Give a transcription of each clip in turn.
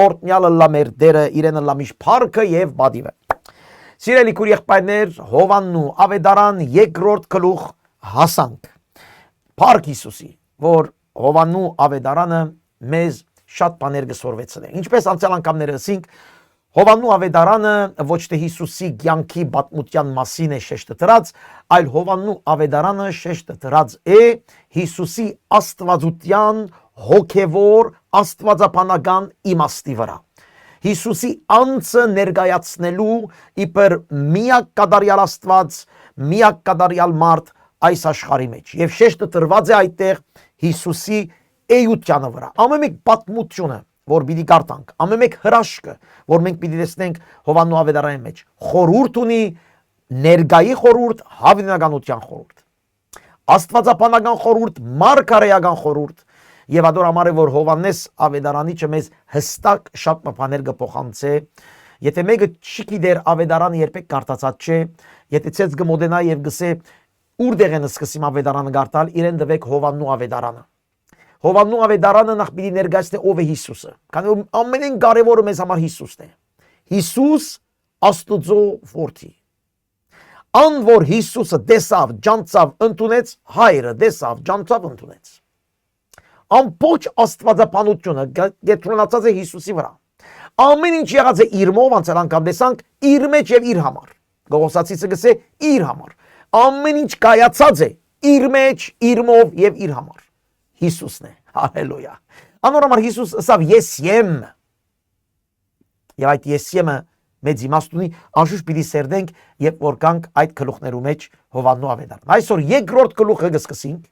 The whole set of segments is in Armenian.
օրտնյալը լա մեր դերը, իրենը լա միշտ փառքը եւ բադիվը։ Սիրելի քույր եղբայրներ, Հովաննու ավետարան երկրորդ գլուխ հասանք։ Փառք Հիսուսի, որ Հովաննու ավետարանը մեզ շատ բաներ գսորվեցել է։ Ինչպես անցյալ անգամները ասինք, Հովաննու ավետարանը ոչ թե Հիսուսի կյանքի պատմության մասին է շեշտը դրած, այլ Հովաննու ավետարանը շեշտը դրած է Հիսուսի աստվածության հոգևոր աստվածաբանական իմաստի վրա։ Հիսուսի անձը ներկայացնելու իբր միակ կատարյալ Աստված, միակ կատարյալ մարդ այս աշխարհի մեջ։ Եվ շեշտը տրված է այդտեղ Հիսուսի էյությանը վրա։ Ամեն մեկ պատմությունը, որ պիտի կարդանք, ամեն մեկ հրաշքը, որ մենք պիտի տեսնենք Հովաննու ավետարանի մեջ, խորհուրդ ունի, ներկայի խորհուրդ, հավիտենականության խորհուրդ, աստվածաբանական խորհուրդ, մարգարեական խորհուրդ, եւ ադոր համար է որ Հովաննես ավետարանիչը մեզ հստակ շատ բաներ կփոխանցե։ Եթե մեկը չգիտեր ավետարանը երբեք կարդացած չէ, եթե ցած գմոդենա եւ գսե ուր դեղեն սկսեմ ավետարանը կարդալ, իրեն դվեք Հովաննու ավետարանը։ Հովաննու ավետարանը նախ պիտի ներկայացնի ով է Հիսուսը, քանի որ ամենին կարևորը մեզ համար Հիսուսն է։ Հիսուս Աստուծո որդի։ Ան որ Հիսուսը դեսավ, ջանցավ, ընդունեց, հայրը դեսավ, ջանցավ, ընդունեց։ Ամբողջ աստվածաբանությունը կենտրոնացած է Հիսուսի վրա։ Ամեն ինչ եղած է իր մով, անցյալ անգամ տեսանք, իր մեջ եւ իր համար։ Գողոսացիցը գսե իր համար։ Ամեն ինչ կայացած է իր մեջ, իր մով եւ իր համար։ Հիսուսն է։ Հալելույա։ Անորոմար Հիսուս ասավ ես եմ։ Եվ այդ ես եմը մեծ իմաստ ունի, անշուշտ պիտի սերդենք, երբ որ կանք այդ գլուխներու մեջ Հովաննու ավետարան։ Այսօր երկրորդ գլուխը կսկսենք,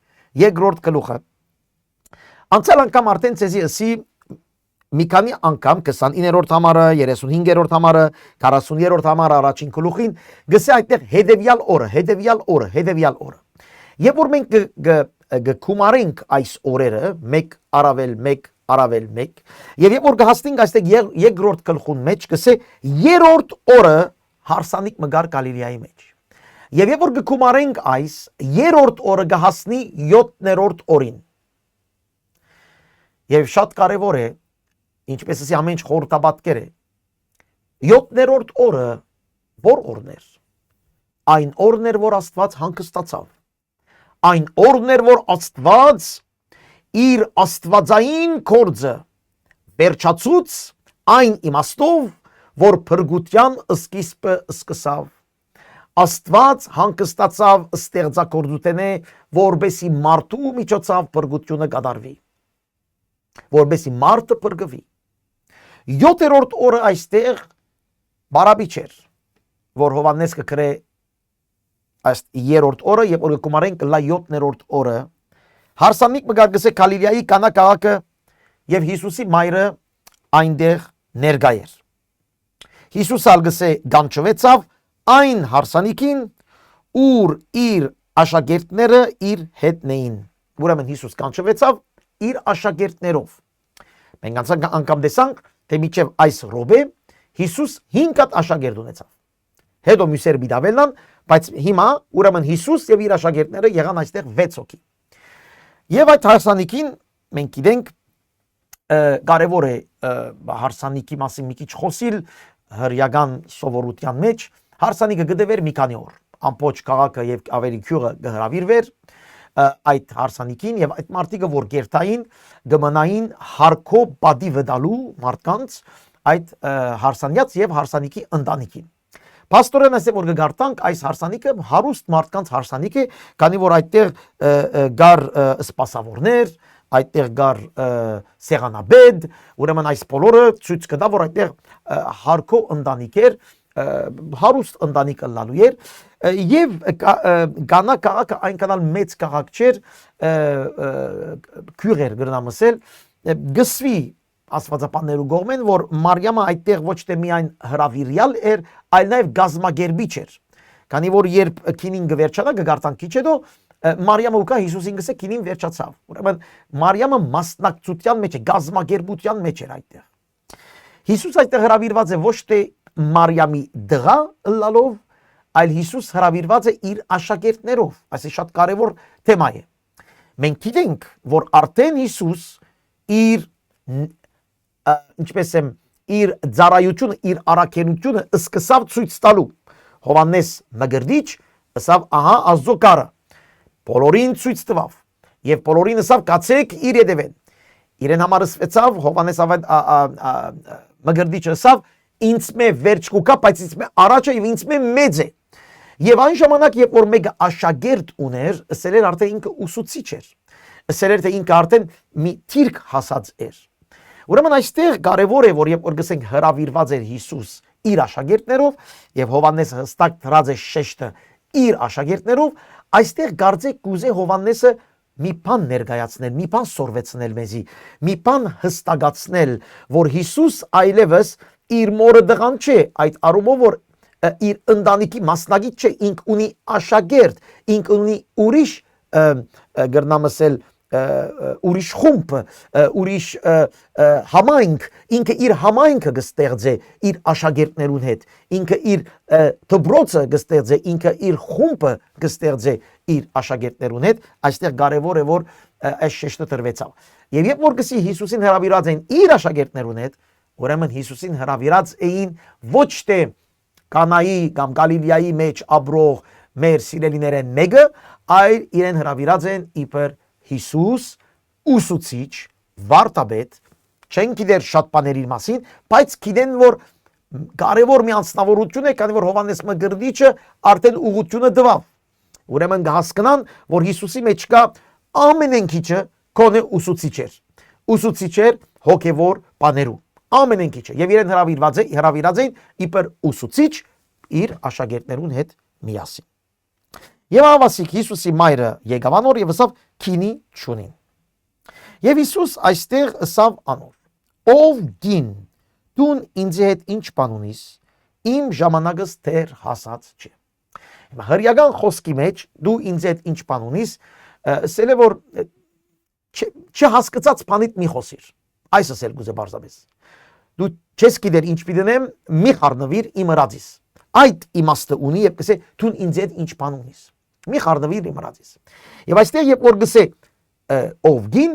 երկրորդ գլուխը։ Անցյալ անգամ արդեն ցեզի ասի մի քանի անգամ 29-րդ համարը, 35-րդ համարը, 40-րդ համարը առաջին գլուխին գսե այդտեղ հետևյալ օրը։ Երբ որ մենք գկումարենք այս օրերը, մեկ առավել մեկ, եւ երբ որ կհասնենք այստեղ երկրորդ գլխուն մեջ, գսե երրորդ օրը հարսանիք մգար Գալիլեայի մեջ։ Եվ երբ որ գկումարենք այս երրորդ օրը կհասնի 7-րդ օրին։ Եվ շատ կարևոր է, ինչպես ասի ամեն ինչ խորհրդաբատկեր է, 7-րդ օրը որ օրն էր։ Այն օրն էր, որ Աստված հանգստացավ։ Այն օրն էր, որ Աստված իր աստվածային գործը վերջացուց այն իմաստով, որ փրկության սկիզբը սկսավ։ Աստված հանգստացավ ստեղծագործութենե, որբեսի մարդու միջոցով փրկությունը կատարվի, որբեսի մարդը փրկվի։ 7-րդ օրը այստեղ բարաբի չէր, որ Հովաննես կգրե այս երրորդ օրը, երբ որ կկումարենք լա 7-րդ օրը, հարսանիք մգար գսե Գալիլեայի Կանա քաղաքը եւ Հիսուսի մայրը այնտեղ ներկա էր։ Հիսուս ալ գսե գանչվեցավ այն հարսանիքին, ուր իր աշակերտները իր հետն էին։ Ուրեմն Հիսուս գանչվեցավ իր աշակերտներով։ Մենք անցած անգամ տեսանք, թե միջև այս ռոբե Հիսուս 5 հատ աշակերտ ունեցավ։ Հետո մյուսեր բիդավելնան, բայց հիմա ուրեմն Հիսուս եւ իր աշակերտները եղան այստեղ 6 հոգի։ Եվ այդ հարսանիքին մենք գիտենք կարևոր է հարսանիքի մասին մի քիչ խոսիլ հրյական սովորության մեջ։ Հարսանիքը գտվեր մի քանի օր, ամբողջ քաղաքը եւ ավելի քյուղը գհրավիրվեր այդ հարսանիքին եւ այդ մարդիկը որ գերտային գմնային հարկո բադի վդալու մարդկանց այդ հարսանյաց եւ հարսանիքի ընտանիքին։ Պաստորեն ասե որ գարտանք այս հարսանիքը հարուստ մարդկանց հարսանիք է, քանի որ այդտեղ գար սպասավորներ, այդտեղ գար սեղանաբեդ, ուրեմն այս բոլորը ցույց կտա որ այդտեղ հարկո ընտանիք էր, հարուստ ընտանիք լալու էր եւ Գանա քաղաքը այնքան մեծ քաղաք չէր, քյուղեր գրնամսել գսվի աստվածապաններու կողմեն, որ Մարիամը այդտեղ ոչ թե միայն հրավիրյալ էր, այլ նաև գազմագերբիչ էր։ Քանի որ երբ քինին գվերջանա գարտան քիչ հետո Մարիամը ուկա Հիսուսին գսե քինին վերջացավ։ Ուրեմն Մարիամը մասնակցության մեջ է, գազմագերբության մեջ էր այդտեղ։ Հիսուս այդտեղ հրավիրված է ոչ թե Մարիամի դղա լալով, այլ Հիսուս հրավիրված է իր աշակերտներով։ Այսինքն շատ կարևոր թեմա է։ Մենք գիտենք, որ արդեն Հիսուս իր ինչպես եմ իր ծառայությունը, իր առաքելությունը սկսավ ցույց տալու։ Հովանես Մկրտիչ ասավ ահա Աստծո կարը, բոլորին ցույց տվավ եւ բոլորին ասավ կացեք իր ետևեն։ Իրեն համար ասվեցավ Հովանես Մկրտիչը ասավ ինձ մե վերջ կուկա, բայց ինձ մե առաջ է եւ ինձ մե մեծ է։ Եվ այն ժամանակ, երբ որ մեկը աշակերտ ուներ, ասել էր արդեն ինքը ուսուցիչ էր։ Ասել էր թե ինքը արդեն մի թիրք հասած էր։ Ուրեմն այստեղ կարևոր է, որ երբ որ գսենք հրավիրված էր Հիսուս իր աշակերտներով եւ Հովանեսը հստակ դրած է շեշտը իր աշակերտներով, այստեղ գարձեք կուզե Հովանեսը մի բան ներկայացնել, մի բան սորվեցնել մեզի, մի բան հստակացնել, որ Հիսուս այլևս իր մորը դղան չէ, այդ առումով որ իր ընտանիքի մասնագիտ չէ, ինք ունի աշակերտ, ինք ունի ուրիշ գրնամսել ուրիշ խումբ, ուրիշ համայնք, ինքը իր համայնքը կստեղծե իր աշակերտներուն հետ, ինքը իր դպրոցը կստեղծե, ինքը իր խումբը կստեղծե իր աշակերտներուն հետ, այստեղ կարևոր է որ այս շեշտը տրվեցավ։ Եվ երբ որ գսի Հիսուսին հրավիրած են իր աշակերտներուն հետ, ուրեմն Հիսուսին հրավիրած էին ոչ թե Կանայի կամ Գալիլեայի մեջ ապրող մեր սիրելիներեն մեկը, այլ իրեն հրավիրած են իբր Հիսուս ուսուցիչ, վարդապետ, չեն գիտեր շատ բաների մասին, բայց գիտեն որ կարևոր մի անձնավորություն է, քանի որ Հովանես Մկրտիչը արդեն ուղղությունը տվավ։ Ուրեմն կհասկանան, որ Հիսուսի մեջ կա ամենենքիչը կոնե ուսուցիչ էր։ Ուսուցիչ էր հոգևոր բաներու։ Ամենենքիչը եւ իրեն հրավիրած էին իբր ուսուցիչ իր աշակերտներուն հետ միասին։ Եվ ավասիկ Հիսուսի մայրը եկավ անոր եւ ասավ քինի չունին։ Եվ Հիսուս այստեղ ասավ անոր. ով գին դուն ինձ հետ ինչ բան ունիս, իմ ժամանակս դեռ հասած չէ։ Հիմա հրյական խոսքի մեջ դու ինձ հետ ինչ բան ունիս, ասել է որ չհասկացած բանիդ մի խոսիր։ Այս ասել գուզե բարձաբես։ Դու չես գիտեր ինչ պիտենեմ, մի խառնվիր իմ ըրածիս։ Այդ իմաստը ունի եւ կսե դու ինձ հետ ինչ բան ունիս։ Մի խառնվիր իմ ըրածիս։ Եվ այստեղ երբ որ գսե ով գին,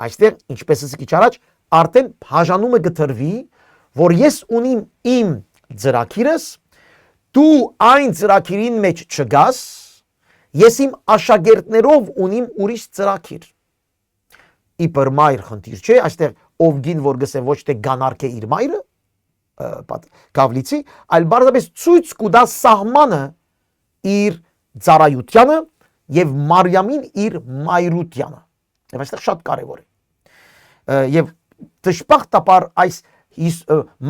այստեղ ինչպես ասի առաջ, արդեն բաժանումը գտրվի, որ ես ունիմ իմ ծրագիրս, դու այն ծրագիրին մեջ չգաս, ես իմ աշակերտներով ունիմ ուրիշ ծրագիր։ Իբր մայր խնդիր չէ, այստեղ ով գին որ գսե ոչ թե գանարք է իր մայրը, Գավլիցի, այլ բարձրապես ցույց կուտա սահմանը իր ծառայությանը եւ Մարիամին իր մայրությանը։ Եվ այստեղ շատ կարևոր է։ Եվ դժբախտաբար այս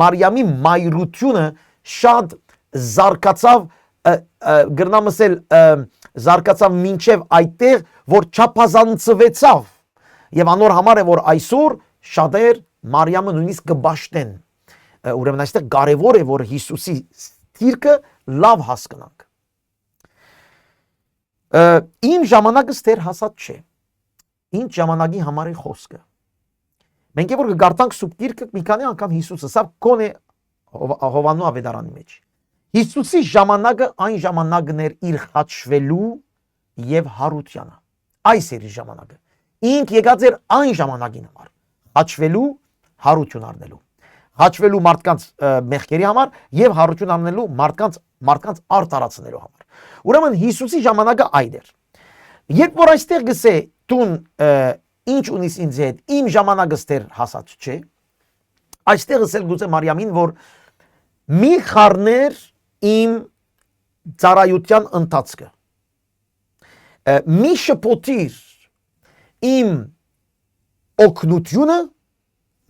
Մարիամի մայրությունը շատ զարգացավ, գրնամսել զարգացավ մինչև այդտեղ, որ չափազանցվեցավ։ Եվ անոր համար է որ այսօր շատեր Մարիամը նույնիսկ կբաշտեն։ Ուրեմն այստեղ կարևոր է որ Հիսուսի թիրքը լավ հասկանանք։ Իմ ժամանակս դեռ հասած չէ։ Ինչ ժամանակի համար է խոսքը։ Մենք որ կգարտանք սուրբ գիրքը մի քանի անգամ Հիսուսը ասավ կոնե Հովանու ավետարանի մեջ։ Հիսուսի ժամանակը այն ժամանակն էր իր խաչվելու եւ հարությանը։ Այս էր իր ժամանակը։ Ինք եկած էր այն ժամանակին համար, խաչվելու, հարություն առնելու։ Հաճվելու մարդկանց մեղքերի համար եւ հարություն առնելու մարդկանց արտարացնելու համար։ Ուրեմն Հիսուսի ժամանակը այդ էր։ Երբ որ այստեղ գսե դուն ինչ ունիս ինձ հետ, իմ ժամանակս դեռ հասած չէ, այստեղ ասել գուցե Մարիամին որ մի խառներ իմ ծառայության ընթացքը։ Մի շփոթիր իմ օգնությունը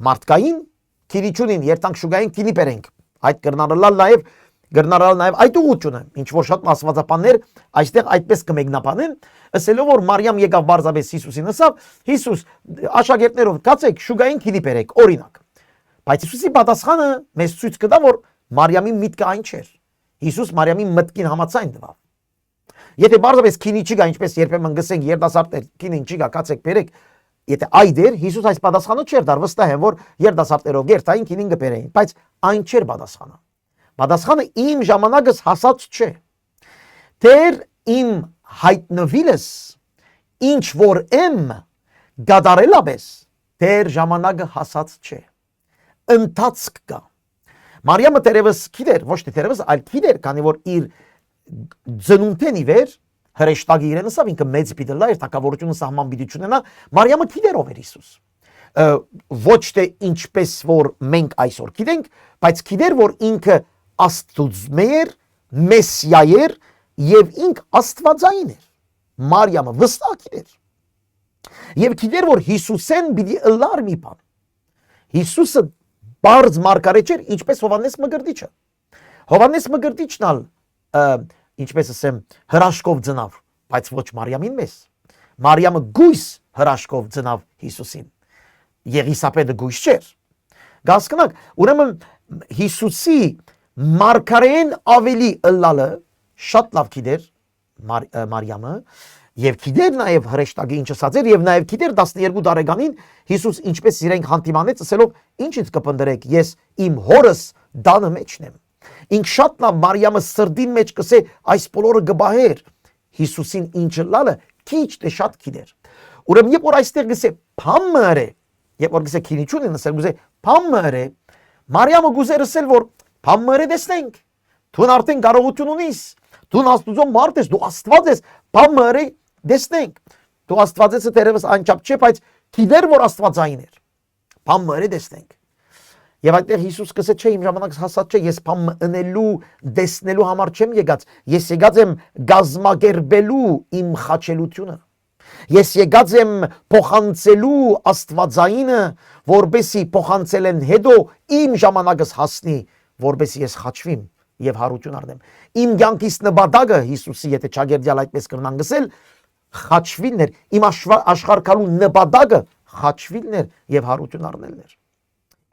մարդկային Քիրիչունին երտանք շուգային քինի բերենք։ Այդ կրնարալ նաև այդ ուղղությունը, ինչ որ շատ մասվածապաններ այստեղ այդպես կմեկնաբանեն, ասելով որ Մարիամ եկավ բարձրապես Հիսուսին ասավ, Հիսուս աշակերտներով կացեք շուգային քինի բերեք, օրինակ։ Բայց Հիսուսի պատասխանը մեզ ցույց կտա, որ Մարիամի միտքը այն չէր։ Հիսուս Մարիամի մտքին համաձայն տվավ։ Եթե բարձրապես քինի չկա, ինչպես երբեմն գսենք երիտասարդներ, քինին չկա, կացեք բերեք, եթե այդ էր, Հիսուս այս պատասխանը չէր դար, վստահ եմ, որ երիտասարդներով գերտային քինին կբերեին, բայց այն չէր պատասխանը։ Պատասխանը իմ ժամանակս հասած չէ։ Դեռ իմ հայտնվիլս ինչ որ եմ գադարելապես դեռ ժամանակը հասած չէ։ ընթացք կա։ Մարիամը դերևս գիտեր, ոչ թե դերևս, այլ գիտեր, քանի որ իր ծնունդեն ի վեր հրեշտակի իրեն ասավ, ինքը մեծ պիտի լա, իր թակավորությունը սահման պիտի չունենա, Մարիամը գիտեր ով էր Հիսուս։ Ոչ թե ինչպես որ մենք այսօր գիտենք, բայց գիտեր որ ինքը Աստծո էր, Մեսիա էր եւ ինք Աստվածային էր։ Մարիամը վստահ գիտեր։ Եվ գիտեր որ Հիսուսեն պիտի ըլլար մի բան։ Հիսուսը բարձ մարգարետ էր, ինչպես Հովհաննես Մկրտիչը։ Հովհաննես Մկրտիչն ալ ինչպես ասեմ հրաշքով ծնավ, բայց ոչ Մարիամին մեզ։ Մարիամը գույս հրաշքով ծնավ Հիսուսին։ Եղիսապետը գույս չէր։ Գասկնակ, ուրեմն Հիսուսի մարգարեն ավելի ըլլալը շատ լավ գիտեր Մարիամը եւ գիտեր նաեւ հրեշտակի ինչ ասած էր եւ նաեւ գիտեր 12 տարեկանին Հիսուս ինչպես իրենք հանդիմանեց ասելով ինչից կպնդրեք ես իմ հորս դանը մեջն եմ։ Ինք շատ լավ Մարիամը սրդին մեջ կսե այս բոլորը գբահեր Հիսուսին ինչը լալը քիչ թե շատ գիտեր։ Ուրեմն երբ որ այստեղ գսե փամմը երբ որ գսե քինիչունին ասել գուզե փամմը Մարիամը գուզեր ասել որ փամմը տեսնենք դու արդեն կարողություն ունիս դու Աստծո մարդ ես դու Աստված ես փամմը տեսնենք դու Աստված ես դերևս անչափ չէ բայց գիտեր որ Աստվածային էր փամմը տեսնենք Եվ այդտեղ Հիսուս կսե չէ իմ ժամանակս հասած չէ ես փամը ընելու տեսնելու համար չեմ եկած ես եկած եմ գազմագերբելու իմ խաչելությունը ես եկած եմ փոխանցելու Աստվածայինը որբեսի փոխանցել են հետո իմ ժամանակս հասնի որբեսի ես խաչվիմ եւ հարություն առնեմ իմ կյանքիս նպատակը Հիսուսի եթե ճագերդյալ այդպես կրնան գսել խաչվիլն էր իմ աշխարհքալու նպատակը խաչվիլն էր եւ հարություն առնելն էր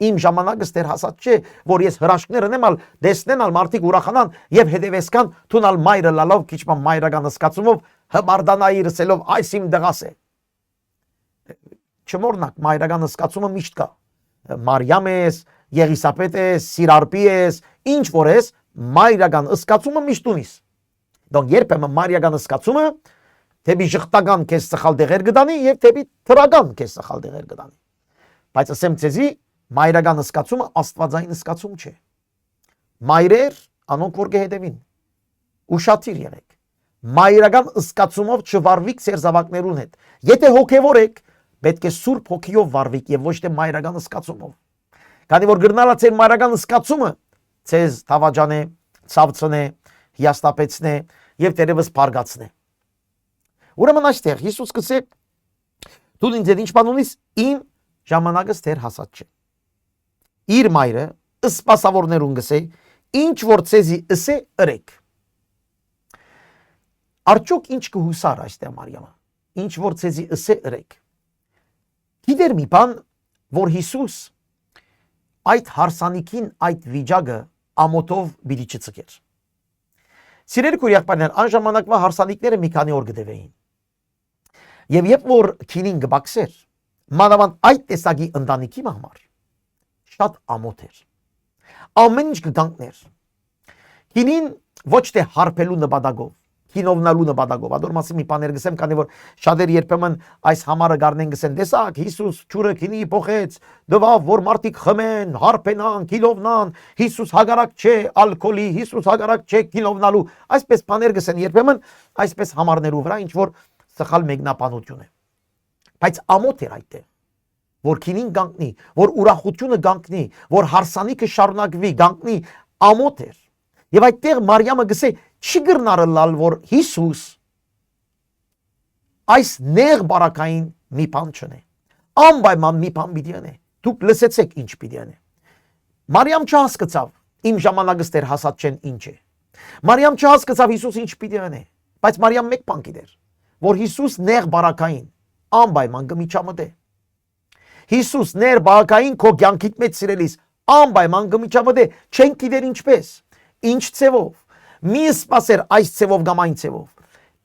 Իմ ժամանակս դեռ հասած չէ, որ ես հրաշքներ ունենալ, տեսնենալ մարդիկ ուրախանան եւ հետևեսկան թունալ մայրը լալով քիչման մայրական սկացումով հմարդանայի ռսելով այս իմ դղաս է։ Չմորնակ մայրական սկացումը միշտ կա։ Մարիամ ես, Եղիսապետ ես, Սիրարպի ես, ինչ որ ես, մայրական սկացումը միշտ ունիս։ Դոնք երբեմն մայրական սկացումը թեպի ժխտական քեզ սխալ դեղեր գտանի եւ թեպի թրական քեզ սխալ դեղեր գտանի։ Բայց ասեմ ցեզի Մայրական սկացումը Աստվածային սկացում չէ։ Մայրեր անոնք որ կհետևին։ Ուշադիր եղեք։ Մայրական սկացումով չվարվիք ձեր զավակներուն հետ։ Եթե հոգևոր եք, պետք է սուրբ հոգիով վարվիք եւ ոչ թե մայրական սկացումով։ Քանի որ գրնալա ձեր մայրական սկացումը ձեզ թավաջանե, ցավցնե, հիաստապեցնե եւ դերևս բարգացնե։ Ուրեմն այստեղ Հիսուս կսե դու ինձ ինչ բան ունիս իմ ժամանակս դեռ հասած չէ։ Իր մայրը սպասավորներուն գսե ինչ որ ցեզի ըսե ըրեք Արդյոք ինչ կհուսար այստեղ Մարիամը ինչ որ ցեզի ըսե ըրեք Գիտեր մի բան որ Հիսուս այդ հարսանիքին այդ վիճակը ամոթով բիդի չծկեր Սիրելի քույրիկներ անժամանակվա հարսանիքները մի քանի օր գտեվեին Եվ երբ որ քինին գբաքսեր մանավանդ այդ տեսակի ընտանիքի համար շատ ամոթ էր ամեն ինչ կգանքներ քինին ոչ թե հարբելու նպատակով քինովնալու նպատակով ադոր մասի մի բաներ գսեմ քանի որ շատեր երբեմն այս համարը գարնեն գսեն տեսակ Հիսուս ճուրը քինի փոխեց դվավ որ մարդիկ խմեն հարբենան քինովնան Հիսուս հագարակ չէ ալկոլի Հիսուս հագարակ չէ քինովնալու այսպես բաներ գսեն երբեմն այսպես համարներու վրա ինչ որ սխալ մեկնաբանություն է բայց ամոթ էր այդտեղ որ քինին գանքնի, որ ուրախությունը գանքնի, որ հարսանիքը շարունակվի, գանքնի, ամոթ էր։ Եվ այդտեղ Մարիամը գսե չի գրնարը լալ, որ Հիսուս այս նեղ բարակային մի բան չնե։ Անպայման մի բան պիտի անե։ Դուք լսեցեք ինչ պիտի անե։ Մարիամ չհասկացավ, իմ ժամանակս դեռ հասած չեն ինչ է։ Մարիամ չհասկացավ Հիսուս ինչ պիտի անե, բայց Մարիամ մեկ բան գիտեր, որ Հիսուս նեղ բարակային անպայման կմիջամտե։ Հիսուս ներ բակային քո կյանքիդ մեջ սիրելիս անպայման կմիջամտե չեն գիտեր ինչպես ինչ ցևով մի սպասեր այս ցևով կամ այն ցևով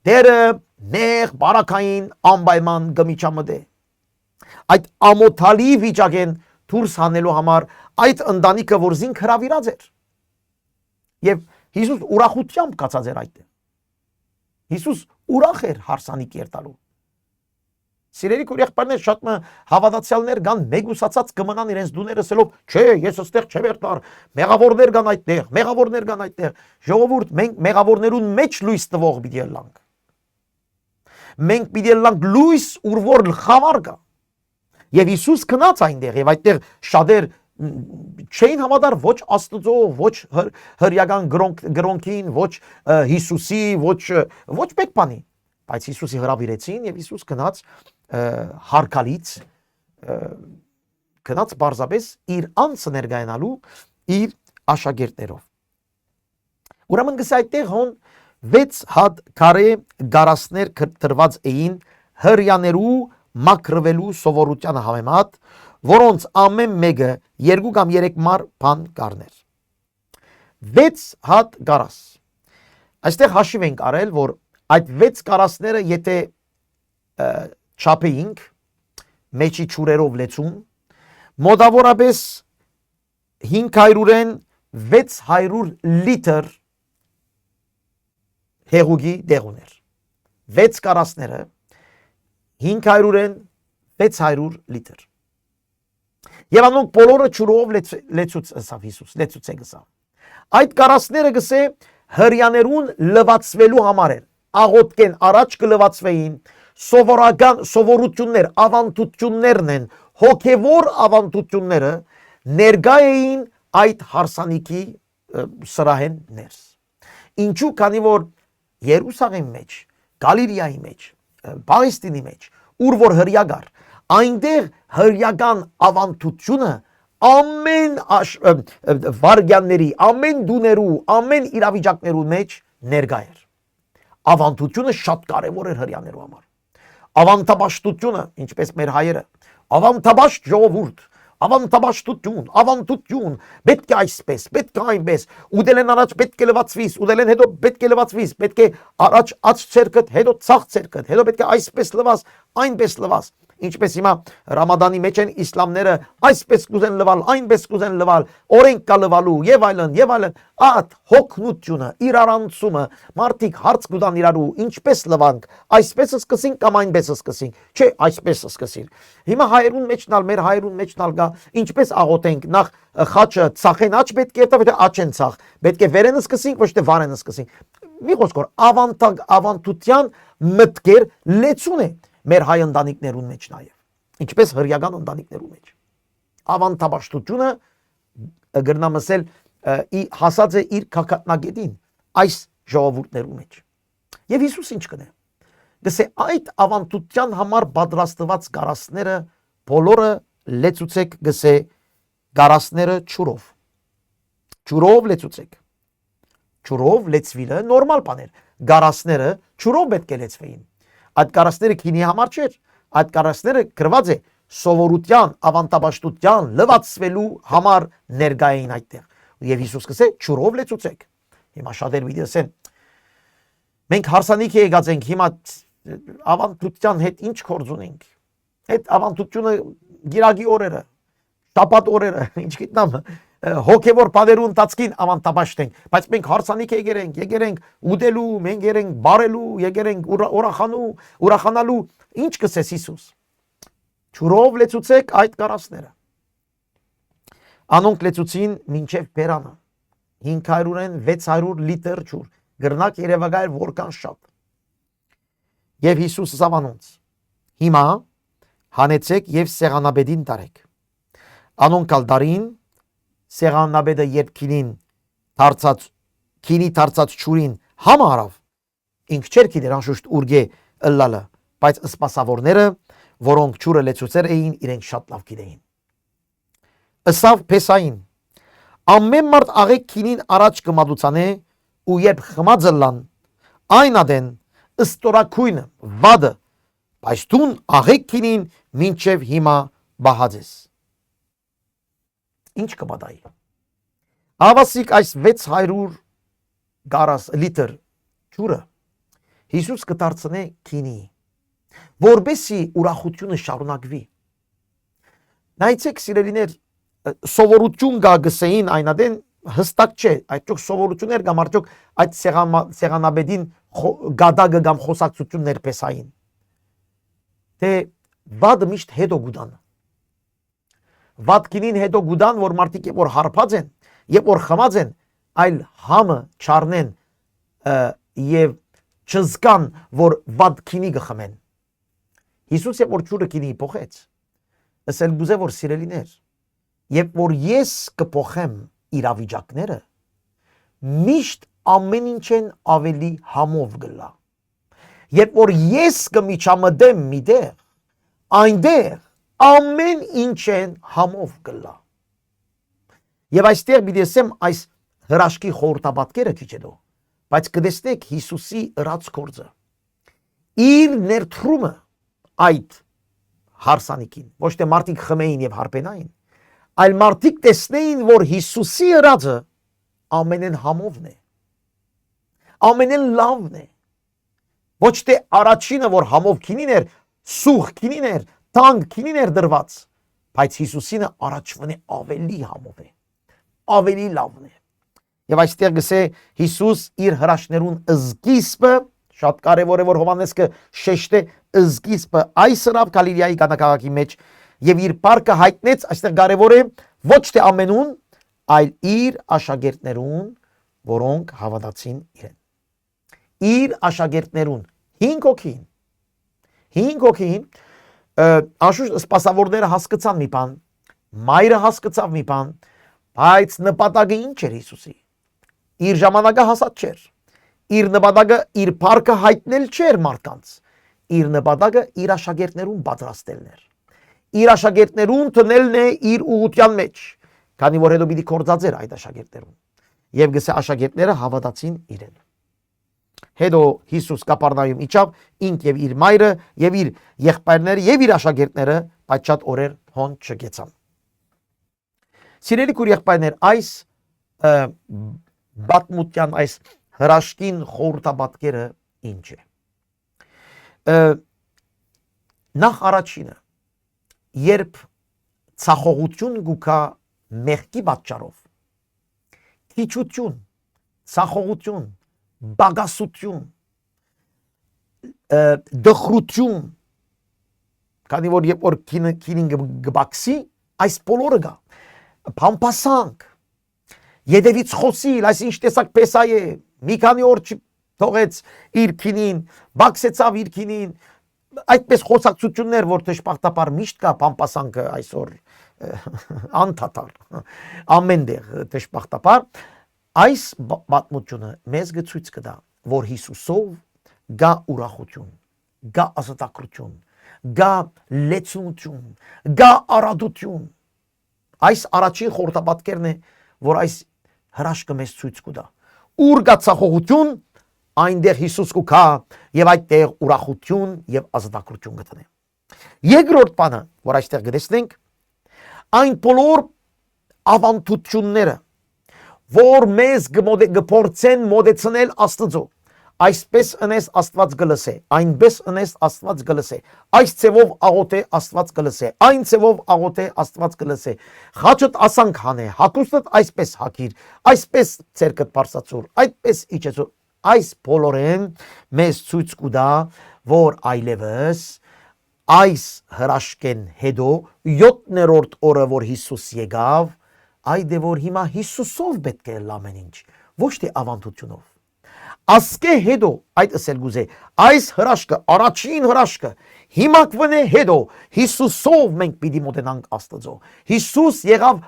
դերը նեղ բարակային անպայման կմիջամտե այդ ամոթալի վիճակեն դուրս հանելու համար այդ ընտանիքը որ զինք հրավիրած էր եւ Հիսուս ուրախությամբ կացած էր այդտեղ Հիսուս ուրախ էր հարսանիք երտալու Սիրելի եղբայրներ, շատ հավատացյալներ կան մեգուսացած կմնան իրենց դուները ասելով, չէ, ես այստեղ չեմ երթար, մեղավորներ կան այդտեղ, մեղավորներ կան այդտեղ։ Ժողովուրդ, մենք մեղավորներուն մեջ լույս տվող պիտի ելանք։ Մենք պիտի ելանք լույս, ուր որ խավար կա։ Եվ Հիսուս գնաց այնտեղ, եւ այդտեղ շատեր չէին հավատար ոչ Աստծո, ոչ հրյական գրոնքին, ոչ Հիսուսի, ոչ մեկ բանի։ Բայց Հիսուսի հրավիրեցին եւ Հիսուս գնաց հարկալից գնաց բարձրապես իր անձը ներկայանալու իր աշակերտներով։ Ուրեմն գսա այդտեղ հոն 6 հատ քարե գարասներ կտրված էին հրյաներու մակրվելու սովորության համեմատ, որոնց ամեն մեկը 2 կամ 3 մար բան կառներ։ 6 հատ գարաս։ Այստեղ հաշիվ ենք արել, որ այդ 6 կարասները եթե չափեինք մեջի ճուրերով լեցուն, մոտավորապես 500-ին 600 լիտր հեղուկի դեղ ուներ։ 6 կարասները 500-ին 600 լիտր։ Եվ անոնք բոլորը ճուրով լեցուց ըսավ Հիսուս, լեցուց է գսավ։ Այդ կարասները գսե հրյաներուն լվացվելու համար են, աղոտկեն առաջ կլվացվեին, սովորական սովորություններ, ավանդություններն են, հոգևոր ավանդությունները ներկա էին այդ հարսանիքի սրահեն ներս։ Ինչու, քանի որ Երուսաղեմ մեջ, Գալիլեայի մեջ, Պաղեստինի մեջ, ուր որ հրյագար, այնտեղ հրյական ավանդությունը ամեն վարգյանների, ամեն դուներու, ամեն իրավիճակներու մեջ ներկա էր։ Ավանդությունը շատ կարևոր էր հրյաներու համար։ Ավանդապաշտությունը, ինչպես մեր հայերը, ավանդապաշտ ժողովուրդ, ավանդություն, պետք է այսպես, պետք է այնպես, ուդել են առաջ պետք է լվացվիս, ուդել են հետո պետք է լվացվիս, պետք է առաջ աջ ցերկդ, հետո ցախ ցերկդ, հետո պետք է այսպես լվաս, այնպես լվաս։ Ինչպես հիմա Ռամադանի մեջ են իսլամները այսպես կուզեն լվալ, այնպես կուզեն լվալ, օրենք կա լվալու եւ այլն, ատ հոգնությունը, իրարանցումը, մարդիկ հարց կուտան իրարու, ինչպես լվանք, այսպես սկսենք կամ այնպես սկսենք, չէ, այսպես սկսին։ Հիմա հայերուն մեջնալ, մեր հայերուն մեջնալ գա, ինչպես աղոթենք, նախ խաչը ցախեն աջ պետք է երթա, հետո աչեն ցախ, պետք է վերեն սկսենք, ոչ թե վարեն սկսենք։ Մի խոսքով ավանդության մտքեր լեցուն է մեր հայ ընտանիքներուն մեջ նաև, ինչպես հրյական ընտանիքներու մեջ։ Ավանդապաշտությունը գրնամ ասել հասած է իր կակատնագետին այս ժողովուրդներու մեջ։ Եվ Հիսուս ինչ կնե։ Գսե այդ ավանդության համար պատրաստված գարասները բոլորը լեցուցեք, գսե գարասները ճուրով։ Ճուրով լեցուցեք։ Ճուրով լեցվելը նորմալ բան էր։ Գարասները ճուրով պետք է լեցվեին։ Այդ կարասները քինի համար չէր, այդ կարասները գրված է սովորության, ավանդապաշտության, լվացվելու համար ներկա էին այդտեղ։ Եվ Հիսուս կսե ճուրով լեցուցեք։ Հիմա շատեր պիտի ասեն, մենք հարսանիք եկած ենք, հիմա ավանդության հետ ինչ գործ ունենք։ Այդ ավանդությունը գիրագի օրերը, շաբաթ օրերը, ինչ գիտնամ, հոգևոր բաներու ընթացքին ավանդապաշտ ենք, բայց մենք հարսանիք եկերենք ուդելու, մենք եկերենք բարելու, եկերենք ուրախանալու, ինչ կսես Հիսուս։ Ճուրով լեցուցեք այդ կարասները։ Անոնք լեցուցին մինչև բերանը, 500-ին 600 լիտր ճուր, գրնակ երևակայր որքան շատ։ Եվ Հիսուս ասավ անոնց. հիմա հանեցեք եւ սեղանաբեդին տարեք։ Անոնք ալ դարին սեղանաբեդը երբ քինի դարձած ճուրին համարավ, ինք չէր գիտեր անշուշտ ուրգե ըլլալը, բայց սպասավորները, որոնք ճուրը լեցուցեր էին, իրենք շատ լավ գիտեին։ Ըսավ Փեսային, ամեն մարդ աղեք քինին առաջ կմատուցանե ու երբ խմածը լան, այն ադեն ըստորակույնը վադը, բայց դուն աղեք քինին մինչև հիմա բահած ես։ Ինչ կպատահի։ Ավասիկ այս 600 գարաս լիտր ճուրը Հիսուս կդարձնե քինի, որբեսի ուրախությունը շարունակվի։ Նայեցեք սիրելիներ, սովորություն գա գսեին այնադեն հստակ չէ, այդտեղ սովորություններ կամ արդյոք այդ սեղանաբեդին գադագը կամ խոսակցություններ Փեսային։ Թե վադը միշտ հետո գուդան։ Վատ կինին հետո գուդան, որ մարդիկ որ հարբած են, եւ որ խմած են, այլ համը չառնեն եւ չզգան, որ վատ քինի գխմեն։ Հիսուս եւ որ ճուրը քինի փոխեց, ասել գուզե որ սիրելիներ, երբ որ ես կփոխեմ իրավիճակները, միշտ ամեն ինչեն ավելի համով գլա։ Երբ որ ես կմիջամտեմ միտեղ, այնտեղ ամեն ինչեն համով գլա։ Եվ այստեղ մի դեսեմ այս հրաշքի խորհրդաբատկերը քիչ հետո, բայց կտեսնեք Հիսուսի ըրած գործը։ Իր ներդրումը այդ հարսանիքին, ոչ թե մարդիկ խմեին եւ հարբենային, այլ մարդիկ տեսնեին, որ Հիսուսի ըրածը ամենեն համովն է, ամենեն լավն է։ Ոչ թե առաջինը, որ համով քինին էր, սուղ քինին էր, տանկ քինին էր դրված, բայց Հիսուսինը առաջվն է ավելի համով է, ավելի լավն է։ Եվ այստեղ գսե Հիսուս իր հրաշներուն զգիսպը, շատ կարևոր է որ Հովհաննեսը շեշտե զգիսպը այս հրավ Գալիլեայի կանաքաղաքի մեջ եւ իր պարկը հայտնեց, այստեղ կարևոր է ոչ թե ամենուն, այլ իր աշակերտներուն, որոնք հավատացին իրեն։ Իր աշակերտներուն 5 հոգին անշուշտ սպասավորները հասկացան մի բան, մայրը հասկացավ մի բան, բայց նպատակը ինչ էր Հիսուսի։ Իր ժամանակը հասած չէր։ Իր նպատակը իր պարկը հայտնել չէր մարդկանց։ Իր նպատակը իր աշակերտներուն պատրաստելն էր։ Իր աշակերտներուն տնելն է իր ուղղության մեջ, քանի որ հետո պիտի կործածեր այդ աշակերտներուն։ Եվ գսե աշակերտները հավատացին իրեն։ Հետո Հիսուս Կապառնայում իջավ, ինք եւ իր մայրը եւ իր եղբայրները եւ իր աշակերտները, բայց շատ օրեր հոն չգեցան։ Սիրելի քույր եղբայրներ, այս բատմության այս հրաշքին խորհրդաբատկերը ինչ է։ Նախ առաջինը, երբ ցախողություն գուքա մեղքի պատճառով, քիչություն, ցախողություն, բագասություն, դխրություն, քանի որ երբ որ քինին գբաքսի, այս բոլորը գա, փամփասանք, Եդևից խոսիլ, այս ինչ տեսակ պեսա է, մի քանի օր թողեց իր քինին, բաքսեցավ իր քինին, այդպես խոսակցություններ, որ դժբախտաբար միշտ կա փամփասանքը այսօր անդադար, ամենտեղ դժբախտաբար, այս պատմությունը մեզ ցույց կտա, որ Հիսուսով գա ուրախություն, գա ազատագրություն, գա լեցունություն, գա արադություն։ Այս առաջին խորհրդաբատկերն է, որ այս հրաշքը մեզ ցույց կտա։ Ուր գա ցախողություն, այնտեղ Հիսուս կգա եւ այդտեղ ուրախություն եւ ազատագրություն կտնե։ Երկրորդ բանը, որ այստեղ գտեսնենք, այն բոլոր ավանդությունները, որ մեզ գփորձեն մոդեցնել Աստծո, այսպես ընես Աստված գլսե, այնպես ընես Աստված գլսե, այս ցևով աղոթե Աստված գլսե, այն ցևով աղոթե Աստված գլսե, խաչդ ասանք հանե, հակուստդ այսպես հակիր, այսպես ցերկդ բարձացուր, այդպես իջեցուր, այս բոլորեն մեզ ցույց կտա, որ այլևս այս հրաշքեն հետո 7-րդ օրը, որ Հիսուս եկավ, այդ է որ հիմա Հիսուսով պետք է ամեն ինչ, ոչ թե ավանդությունով։ Ասկե հետո, այդ ասել գուզե, այս հրաշքը, առաջին հրաշքը, հիմա կվնե հետո, Հիսուսով մենք պիտի մոտենանք Աստծո։ Հիսուս եղավ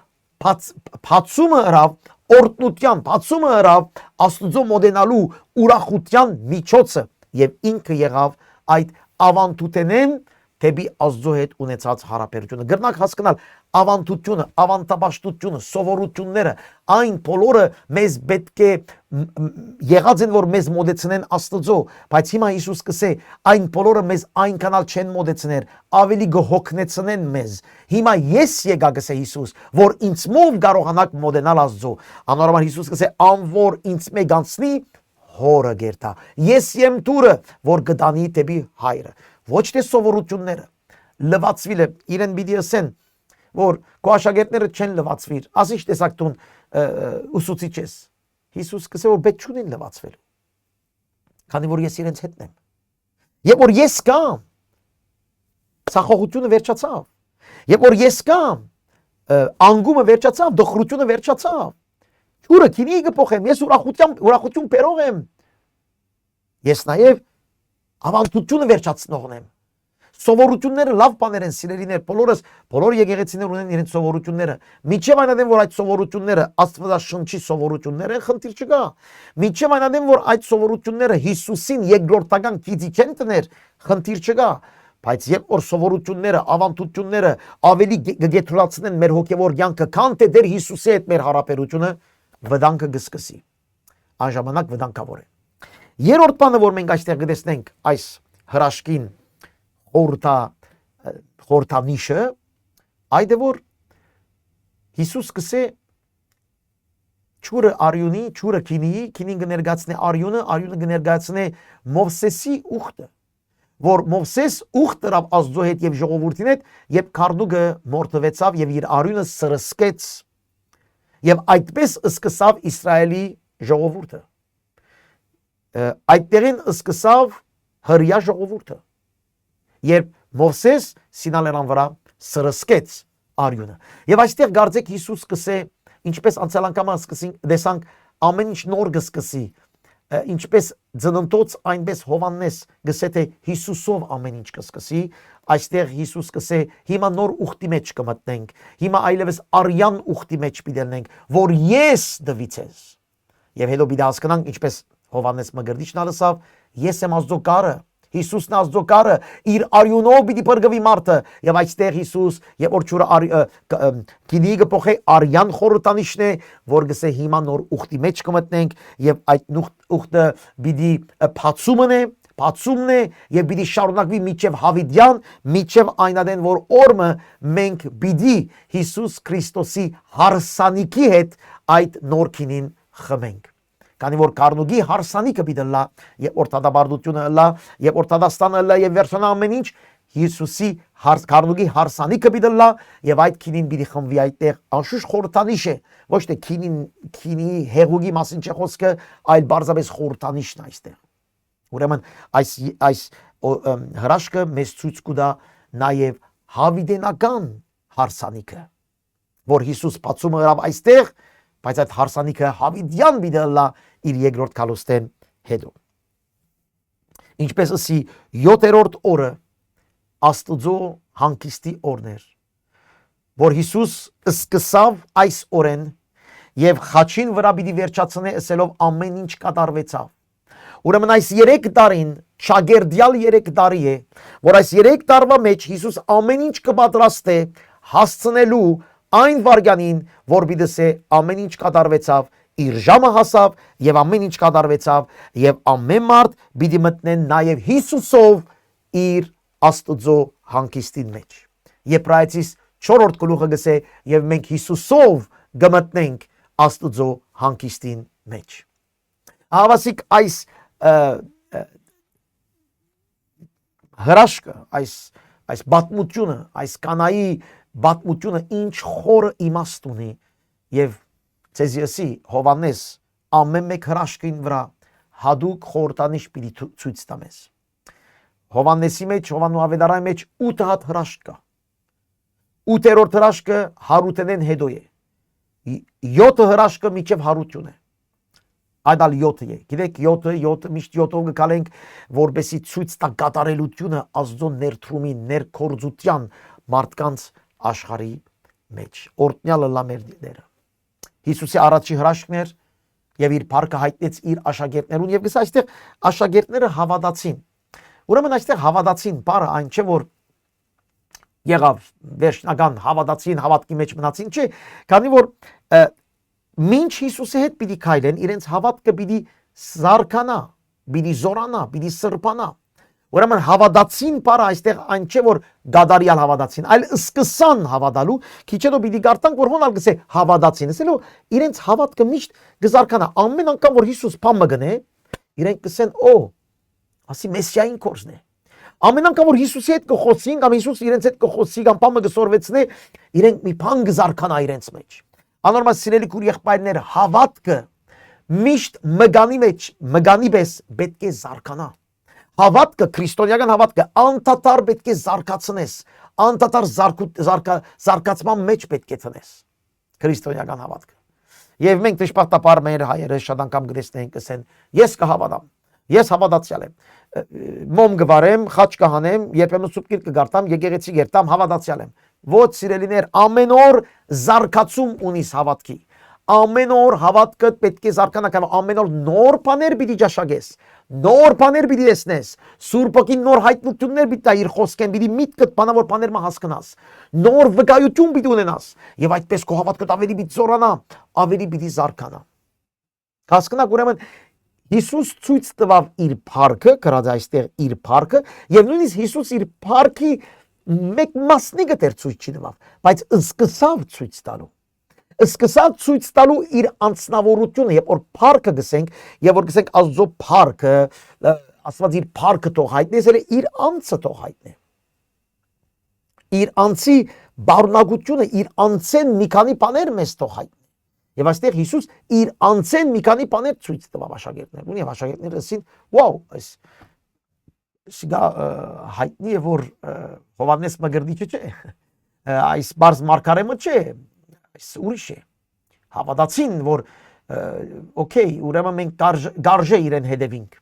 բացումը հրավ, օրտնության բացումը հրավ Աստծո մոտենալու ուրախության միջոցը եւ ինքը եղավ այդ ավանդութենեն թեպի Աստծո հետ ունեցած հարաբերությունը։ Գրնակ հասկանալ ավանդությունը, ավանդապաշտությունը, սովորությունները, այն բոլորը մեզ պետք է եղած են, որ մեզ մոտեցնեն Աստծո, բայց հիմա Հիսուս կսե, այն բոլորը մեզ այնքանալ չեն մոտեցներ, ավելի գհոգնեցնեն մեզ։ Հիմա ես եկա գսե Հիսուս, որ ինձմով կարողանաք մոտենալ Աստծո։ Անորոշ Հիսուս կսե, անոր ինձ մեկ անցնի, հորը գերտա։ Ես եմ դուրը, որ գտանի թեպի հայրը։ Ոչ թե սովորությունները, լվացվիլը իրեն պիտի ասեն, որ քո աշակերտները չեն լվացվիր, ասիշ տեսակ տուն ուսուցիչ ես։ Հիսուս կսե որ պետք չունին լվացվելու, քանի որ ես իրենց հետն եմ։ Եվ որ ես կամ, Սախողությունը վերջացավ։ Երբ որ ես կամ անգումը վերջացավ, դխրությունը վերջացավ։ Ջուրը քինի կփոխեմ, ես ուրախություն բերող եմ։ Ես նաև ավանդությունը վերջացնողն եմ։ Սովորությունները լավ բաներ են, սիրելիներ, բոլոր եկեղեցիներ ունեն իրենց սովորությունները։ Միջև այնադեմ, որ այդ սովորությունները Աստվածաշնչի սովորություններ են, խնդիր չկա։ Միջև այնադեմ, որ այդ սովորությունները Հիսուսին երկրորդական գիտիկ են տներ, խնդիր չկա։ Բայց երբ որ սովորությունները, ավանդությունները ավելի գետրացնեն մեր հոգևոր կյանքը, քան թե դեր Հիսուսի հետ մեր հարաբերությունը, վտանգը կսկսի։ Այն ժամանակ վտանգավոր է։ Երրորդ բանը, որ մենք այստեղ գտեսնենք այս հրաշքին խորհրդանիշը, այդ է որ Հիսուս կսե ճուրը արյունի, ճուրը քինիի, քինին կներկայացնե արյունը, արյունը կներկայացնե Մովսեսի ուխտը, որ Մովսես ուխտ դրավ Աստծո հետ եւ ժողովրդին հետ, երբ քարնուկը մորթվեցավ եւ իր արյունը սրսկեց, եւ այդպես սկսավ Իսրայելի ժողովուրդը։ Այդտեղին սկսավ հրյա ժողովուրդը, երբ Մովսես Սինալերան վրա սրսկեց արյունը։ Եվ այստեղ գարձեք Հիսուս կսե, ինչպես անցյալ անգամ տեսանք, ամեն ինչ նոր կսկսի, ինչպես ծննդոց, այնպես Հովհաննես գսե թե Հիսուսով ամեն ինչ կսկսի, այստեղ Հիսուս կսե հիմա նոր ուխտի մեջ կմտնենք, հիմա այլևս արյան ուխտի մեջ պիտելնենք, որ ես դվի ցեզ։ Եվ հետո պիտի հասկանանք, ինչպես Հովհաննես Մկրտիչն ասավ, ես եմ Աստծո կարը, Հիսուսն Աստծո կարը, իր արյունով պիտի բրգվի մարդը, եւ այստեղ Հիսուս, երբ որ ճուրը գինի կփոխե արյան խորհրդանիշն է, որ գսե հիմա նոր ուխտի մեջ կմտնենք, եւ այդ ուխտը պիտի բացումն է եւ պիտի շարունակվի միջև Հավիդյան, միջև այնադեն, որ օրը մենք պիտի Հիսուս Քրիստոսի հարսանիքի հետ այդ նոր քինին խմենք։ Քանի որ Կարնուգի հարսանիքը պիտի լա, եւ օրթադաբարդությունը լա, եւ օրթադաստանը լա, եւ վերջնա ամեն ինչ Հիսուսի Կարնուգի հարսանիքը պիտի լա, եւ այդ քինին պիտի խմվի այդտեղ անշուշտ խորհրդանիշ է, ոչ թե քինի հեղուկի մասին չէ խոսքը, այլ բարձրապես խորհրդանիշն այստեղ։ Ուրեմն այս հրաշքը մեզ ցույց կտա նաեւ հավիդենական հարսանիքը, որ Հիսուս բացում գրավ այստեղ, բայց այդ հարսանիքը հավիդյան պիտի լա իր երկրորդ քալոստեն հետո։ Ինչպես ասի 7-րդ օրը Աստծո հանգիստի օրն էր, որ Հիսուս սկսավ այս օրեն եւ խաչին վրա պիտի վերջացնե ասելով ամեն ինչ կատարվեցավ։ Ուրեմն այս 3 տարին շագերդյալ 3 տարի է, որ այս 3 տարվա մեջ Հիսուս ամեն ինչ կպատրաստե հասցնելու այն վարյանին, որ պիտի ամեն ինչ կատարվեցավ, իր ժամը հասավ եւ ամեն ինչ կատարվեցավ եւ ամեն մարդ պիտի մտնեն նաեւ Հիսուսով իր Աստծո հանգիստին մեջ։ Եբրայեցիս 4-րդ գլուխը գսե եւ մենք Հիսուսով գմտնենք Աստծո հանգիստին մեջ։ Հավասիկ այս հրաշքը, այս բատմությունը, այս կանայի բատմությունը ինչ խորը իմաստ ունի եւ ցեզիասի Հովհաննես ամեն մեկ հրաշքին վրա հadouk խորտանիշ պիտի ցույց տա մեզ։ Հովհաննեսի մեջ, Հովհաննու ավետարանի մեջ 8 հատ հրաշք կա։ 8-րդ հրաշքը հարութենեն հետո է։ 7 հրաշքը միջև հարություն է։ Այդալ 7 է։ Գիտեք 7 միշտ 7-ով գալենք, որբեսի ցույց տա կատարելությունը Աստծո ներդրումի, ներքորձության մարդկանց աշխարհի մեջ։ Օրտնյալը լա մեր դերը։ Հիսուսի առաջի հրաշքն էր եւ իր փառքը հայտնեց իր աշակերտներուն եւ գսա այստեղ աշակերտները հավատացին։ Ուրեմն այստեղ հավատացին բառը այն չէ որ եղավ վերջնական հավատացին, հավատքի մեջ մնացին, չէ, քանի որ մինչ Հիսուսի հետ պիտի քայլեն, իրենց հավատքը պիտի զարգանա, պիտի զորանա, պիտի սրբանա։ Ուրեմն հավատացին բառը այստեղ այն չէ որ դադարյալ հավատացին, այլ սկսան հավատալու, քիչ հետո պիտի գարտանք որ հոնալ գսե հավատացին, ասելով իրենց հավատքը միշտ գզարքանա, ամեն անգամ որ Հիսուս փամը գնե, իրենք կսեն օ, ասի մեսիային կորզն է։ Ամեն անգամ որ Հիսուսի հետ կխոսին, կամ Հիսուս իրենց հետ կխոսի, կամ փամը կսորվեցնե, իրենք մի բան գզարքանա իրենց մեջ։ Անորմալ սիրելի քույր եղբայրներ, հավատքը միշտ մգանի մեջ, մգանի պես պետք է զարգանա։ Հավատքը, քրիստոնեական հավատքը անդադար պետք է զարգացնես, անդադար զարգացման մեջ պետք է տնես քրիստոնեական հավատքը։ Եվ մենք դժբախտաբար մեր հայերը շատ անգամ գտեսնենք ասեն, ես կհավատամ, ես հավատացյալ եմ, մոմ գվարեմ, խաչ կհանեմ, երբեմն սուրբ գիրք կգարտամ, եկեղեցի գերտամ, հավատացյալ եմ։ Ոչ սիրելիներ, ամեն օր զարգացում ունիս հավատքի։ Ամեն օր հավատքդ պետք է զարգանա, ամեն օր նոր բաներ պիտի ճաշակես, նոր բաներ պիտի տեսնես, Սուրբ Օգին նոր հայտնություններ պիտի տա իր խոսքեն, պիտի միտքդ բանավոր բաներ մը հասկանաս, նոր վկայություն պիտի ունենաս, եւ այդպես քո հավատքդ ավելի պիտի զորանա, ավելի պիտի զարգանա։ Հասկանաք, ուրեմն Հիսուս ցույց տվավ իր փառքը, գրած այստեղ իր փառքը, եւ նույնիսկ Հիսուս իր փառքի մեկ մասնիկը դեռ ցույց չի տվավ, բայց սկսավ ցույց տալու։ Սկսավ ցույց տալու իր անձնավորությունը, երբ որ փառքը գսենք, եւ որ գսենք Աստծո փառքը, Աստված իր փառքը թող հայտնի, իր անձը թող հայտնի։ Իր անձի բարունակությունը, իր անձեն մի քանի բաներ մեզ թող հայտնի։ Եվ այստեղ Հիսուս իր անձեն մի քանի բաներ ցույց տվավ աշակերտներին, եւ աշակերտները ասին, «Վաու, սա հայտնի է, որ Հովհաննես Մկրտիչը չէ, այս բարձ մարգարեմը չէ, այս ուրիշ է»։ Հավատացին, որ օքեյ, ուրեմն մենք գարժե իրեն հետևինք։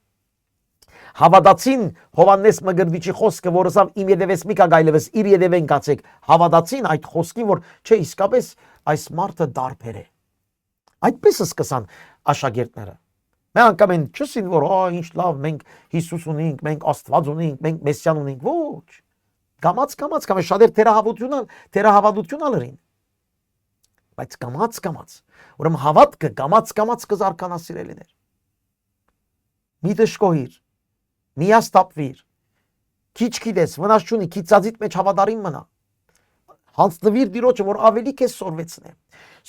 Հավատացին Հովհաննես Մկրտիչի խոսքը, որ ասավ իմ ետևես մի կա գայլևես, իր ետևեն գացեք։ Հավատացին այդ խոսքին, որ չէ, իսկապես այս մարդը դարբեր է։ Այդպես սկսան աշակերտները։ Մենք անգամ են չսին, որ ինչ լավ, մենք Հիսուս ունենք, մենք Աստված ունենք, մենք Մեսիան ունենք։ Ոչ։ Կամաց շատեր թերահավատություն ալրին։ Բայց կամաց, ուրեմն հավատքը կամաց կզարգանա սիրելիներ։ Մի դժկոհիր, մի աստապվիր, քիչ գիտես, վնաս չունի, քիչ ծածիտ մեջ հավատարիմ մնա։ Հանձնվիր Տիրոջը, որ ավելի քեզ սորվեցնե։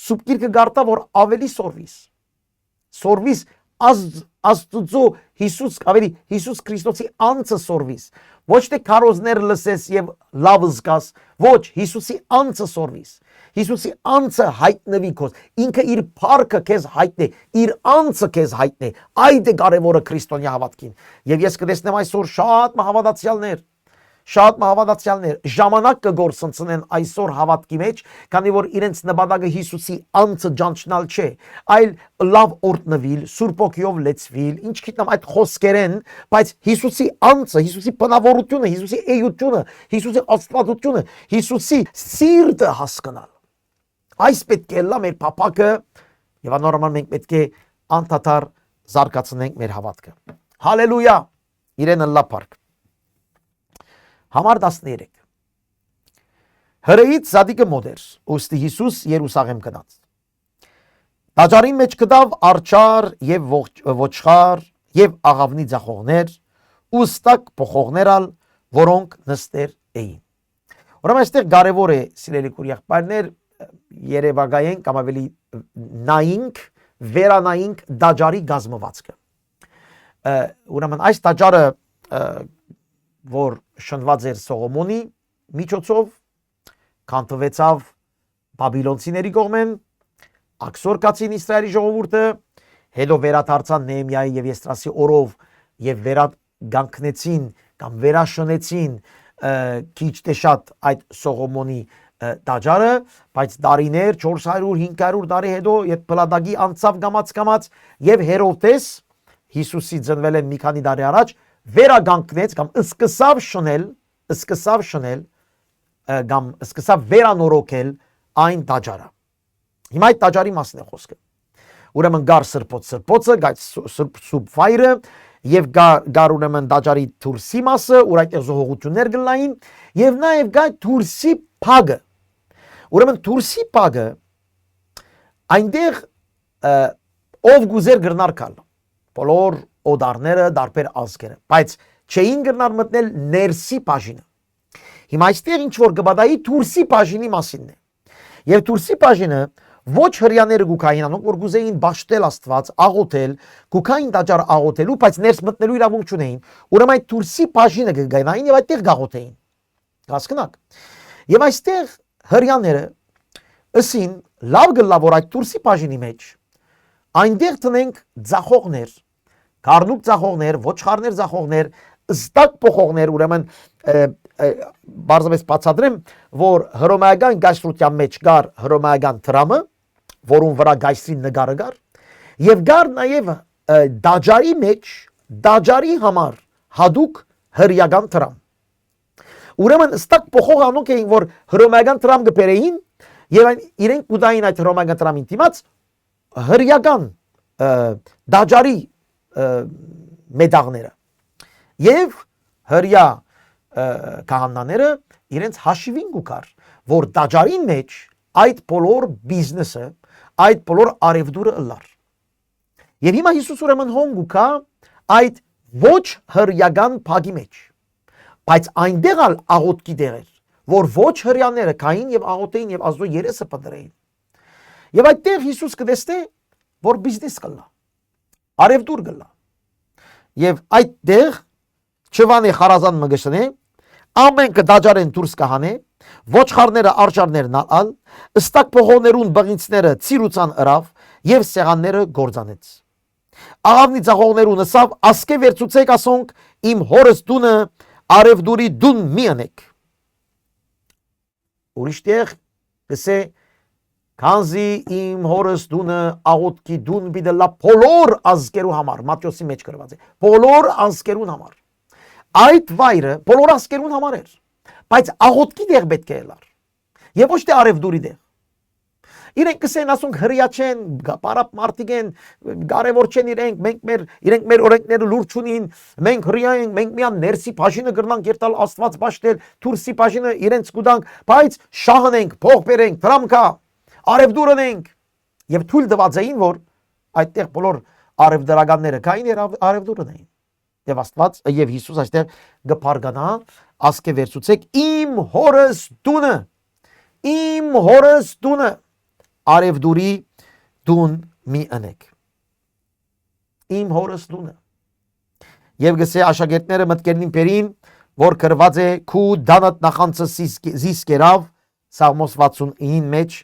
Սուրբ Գիրքը գարտա, որ ավելի սորվիս Աստծո Հիսուս Քրիստոսի անձը սորվիս։ Ոչ թե քարոզներ լսես եւ լավ զգաս, ոչ, Հիսուսի անձը սորվիս։ Հիսուսի անձը հայտնվի քեզ, ինքը իր փառքը քեզ հայտնի, իր անձը քեզ հայտնի։ Այդ է կարևորը քրիստոնյա հավատքին։ Եվ ես կտեսնեմ այսօր շատ հավատացյալներ ժամանակ կգործընծնեն այսօր հավատքի մեջ, քանի որ իրենց նպատակը Հիսուսի անձը ճանչնալ չէ, այլ լավ օրտնվել, Սուրբ Օգիով լեցվել, ինչ գիտեմ այդ խոսքերեն, բայց Հիսուսի անձը, Հիսուսի բնավորությունը, Հիսուսի էությունը, Հիսուսի աստվածությունը, Հիսուսի սիրտը հասկանալ։ Այս պետք է լա մեր փափակը, եւ անորոման մենք պետք է անդադար զարգացնենք մեր հավատքը։ Հալելույա, իրեն լա փառք։ Համար 13 Հրեից Զադիկը մոտ էր, ուստի Հիսուս Երուսաղեմ գնաց։ Տաճարի մեջ գտավ արջար եւ ոչխար եւ աղավնի ձախողներ, ու ստակ փոխողներ ալ, որոնք նստեր էին։ Ուրեմն այստեղ կարևոր է սիրելի եղբայրներ, երևակայենք կամ ավելի նայինք, վերանայինք տաճարի գազմվածքը։ Ուրեմն այս տաճարը որ շնված էր Սողոմոնի միջոցով, կանթվեցավ բաբիլոնցիների կողմեն, աքսորկացին Իսրայելի ժողովուրդը, հետո վերադարձան Նեհեմիայի եւ Եսդրասի օրով եւ վերագանքնեցին կամ վերաշնեցին քիչ թե շատ այդ Սողոմոնի տաճարը, բայց տարիներ 400-500 տարի հետո երբ Պլատագի անցավ կամաց եւ Հերովտես Հիսուսի ծնվել են մի քանի տարի առաջ վերագանքնեց կամ սկսավ շնել կամ սկսավ վերանորոգել այն տաճարը։ Հիմա այդ տաճարի մասն է խոսքը։ Ուրեմն գար սրբոցը, գայ սուրբ ֆայրը եւ գար ուրեմն տաճարի դուրսի մասը, ուր այդտեղ զոհողություններ գլային եւ նաեւ գայ դուրսի փագը։ Ուրեմն դուրսի փագը այնտեղ ով գուզեր գրնար կալ։ Բոլոր օդարները, դարբեր ազգերը, բայց չէին գրնար մտնել ներսի բաժինը։ Հիմա այստեղ ինչ որ կբադայի դուրսի բաժինի մասինն է։ Եվ դուրսի բաժինը ոչ հрьяաները գուքային անոնք, որ գուզեին բաշտել Աստված, աղոթել, գուքային տաճար աղոթելու, բայց ներս մտնելու իրավունք չունեին։ Ուրեմն այդ դուրսի բաժինը կգայնային եւ այդտեղ գաղոթեին։ Հասկանաք։ Եվ այստեղ հрьяաները ըսին լավ գլա որ այդ դուրսի բաժինի մեջ այնտեղ տնենք ձախողներ, Կարնուկ ձախողներ, ոչխարներ ձախողներ, ստակ փոխողներ ուրեմն բարձրապես բացատրեմ, որ հռոմեական գայսրության մեջ կար հռոմեական դրամը, որում վրա գայսրի նկարը կար, եւ կար նաեւ դաջարի մեջ դաջարի համար հadouk հրեական դրամ։ Ուրեմն ստակ փոխող անոնք էին, որ հռոմեական դրամ կբերեին եւ իրենք կուտային այդ հռոմեական դրամին դիմաց հրեական դաջարի մեդաղները եւ հրյա քահանաները իրենց հաշիվին գուկար, որ դաջարին մեջ այդ բոլոր բիզնեսը, այդ բոլոր արևդուրը ըլլար։ Եվ հիմա Հիսուս ուրեմն հոն գուկա այդ ոչ հրյական փագի մեջ, բայց այնտեղ ալ աղոթքի դեր էր, որ ոչ հրյաները կային եւ աղոթեին եւ Աստծո երեսը պատրեին։ Եվ այդտեղ Հիսուս կտեսնե, որ բիզնես կլա, արևդուր կլա։ Եվ այդտեղ չվանի խարազան մգշնե, ամեն կդաջարեն դուրս կհանե, ոչխարները արճարներն ալ, ստակ փողողներուն բղինցները ցիրուցան ըրավ եւ սեղանները գործանեց։ Աղավնի ծաղողներուն ասավ, ասկե վերցուցեք ասոնք իմ հորս դունը արևդուրի դուն մի անեք։ Ուրիշ տեղ կսե քանզի իմ հորս դունը աղոթքի դուն բիդելա բոլոր ազգերու համար, Մատթեոսի մեջ գրված է, բոլոր ազգերուն համար։ Այդ վայրը բոլոր ազգերուն համար էր, բայց աղոթքի դեղ պետք է ելար եւ ոչ թե արևդուրի դեղ։ Իրենք կսեն ասոնք հրյա չեն, պարապ մարդիկ են, կարևոր չեն իրենք մեր օրենքները լուրջ չունին, մենք հրյա ենք, մենք միան ներսի բաժինը գրնանք երտալ Աստված բաշտել, դուրսի բաժինը իրենց կուտանք, բայց շահն ենք, փող բերենք, դրամքա, արևդուրն ենք։ Եվ թույլ տված էին, որ այդտեղ բոլոր արևդրականները կային եւ արևդուրն էին։ Եվ Աստված եւ Հիսուս այստեղ գփարգանա, ասկե վերցուցեք իմ հորս դունը արևդուրի դուն մի անեք։ Իմ հորս դունը։ Եվ գսե աշակերտները մտքերին բերին, որ գրված է քու դանատ նախանցը զիսկերավ, Սաղմոս 69 մեջ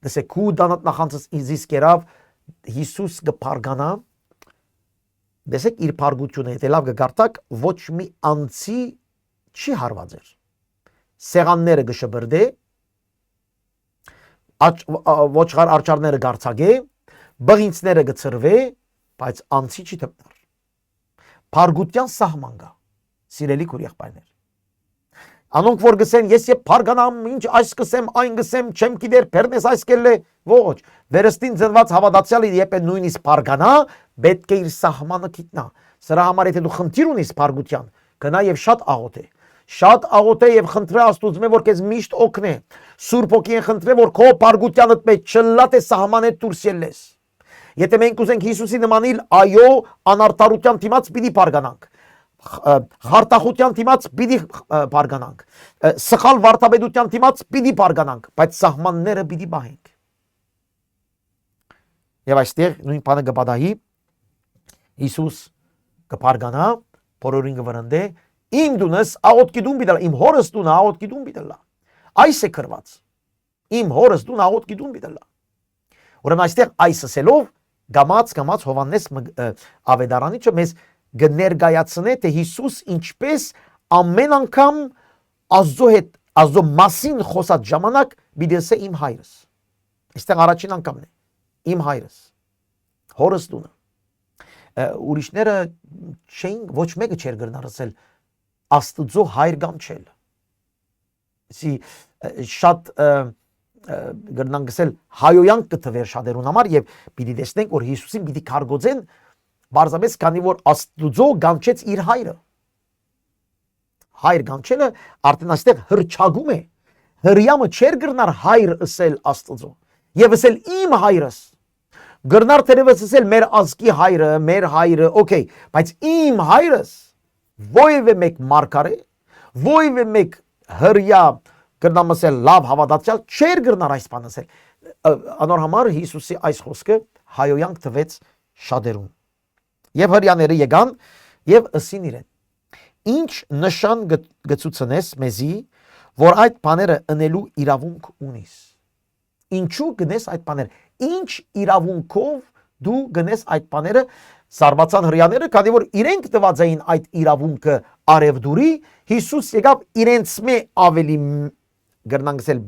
գսե քու դանատ նախանցը զիսկերավ, Հիսուս գփարգանա, դեսեք իր փարգությունը, եթե լավ կգարտակ, ոչ մի անցի չի հարված էր։ Սեղանները գշբրդե, ոչխար արճարները գարցագե, բղինցները գծրվե, բայց անցի չի թպնար։ Փարգության սահման կա, սիրելի քույր եղբայրներ։ Անոնք որ գսեն, ես եւ փարգանամ, ինչ այս գսեմ, այն գսեմ, չեմ գիտեր, բերնես այս կելլե, ոչ, վերստին ծնված հավատացյալի եթե նույնիսկ փարգանա, պետք է իր սահմանը գիտնա։ Սրա համար եթե դու խնդիր ունես փարգության, գնա եւ շատ աղոթե։ Շատ աղոթե եւ խնդրե Աստուծո որ քեզ միշտ օգնե։ Սուրբ ոգին խնդրե որ քո փարգությանդ մեջ չլատե սահմանը դուրս ելես։ Եթե մենք ուզենք Հիսուսի նմանիլ, այո, անարդարության դիմաց պիտի փարգանանք։ Խարտախության դիմաց պիտի փարգանանք։ Սխալ վարդապետության դիմաց պիտի փարգանանք, բայց սահմանները պիտի բահենք։ Եվ այստեղ նույն բանը կպատահի Հիսուս կփարգանա, բոլորին կվրընդե իմ դունս աղոթքի դուն պիտի լա, իմ հորս դունը աղոթքի դուն պիտի լա։ Այս է գրված։ Իմ հորս դուն աղոթքի դուն պիտի լա։ Ուրեմն այստեղ այս ասելով գամած Հովհաննես Ավետարանիչը մեզ կներկայացնե թե Հիսուս ինչպես ամեն անգամ Աստծո հետ Աստծո մասին խոսած ժամանակ պիտի ասե իմ հայրս։ Այստեղ առաջին անգամն է իմ հայրս, հորս դունը։ Ուրիշները չէին, ոչ մեկը չէր գրնար ասել Աստծո հայր կանչել։ Սի շատ գրնանք ասել հայոյանք կթվեր շատերուն համար եւ պիտի տեսնենք որ Հիսուսին պիտի քարգոծեն բարձրապես քանի որ Աստծո կանչեց իր հայրը։ Հայր կանչելը արդեն այստեղ հրճագում է։ Հրյամը չէր գրնար հայր ասել Աստծո եւ ասել իմ հայրս։ Գրնար թերևս ասել մեր ազգի հայրը, մեր հայրը, օքեյ, բայց իմ հայրս ովևէ մեկ մարգարե, ովևէ մեկ հրյա գրնամ ասել լավ հավատացյալ չէր գրնար այս բանը ասել։ Անոր համար Հիսուսի այս խոսքը հայոյանք տվեց շատերուն։ Եվ հրյաները եկան եւ ըսին իրեն. Ինչ նշան գծուցնես մեզի, որ այդ բաները ընելու իրավունք ունիս։ Ինչու գնես այդ բաները։ Ինչ իրավունքով դու գնես այդ բաները, Սարբացան հрьяաները, քանի որ իրենք տված էին այդ իրավունքը արևդուրի, Հիսուս եկավ իրենց մե ավելի գրնանք ասել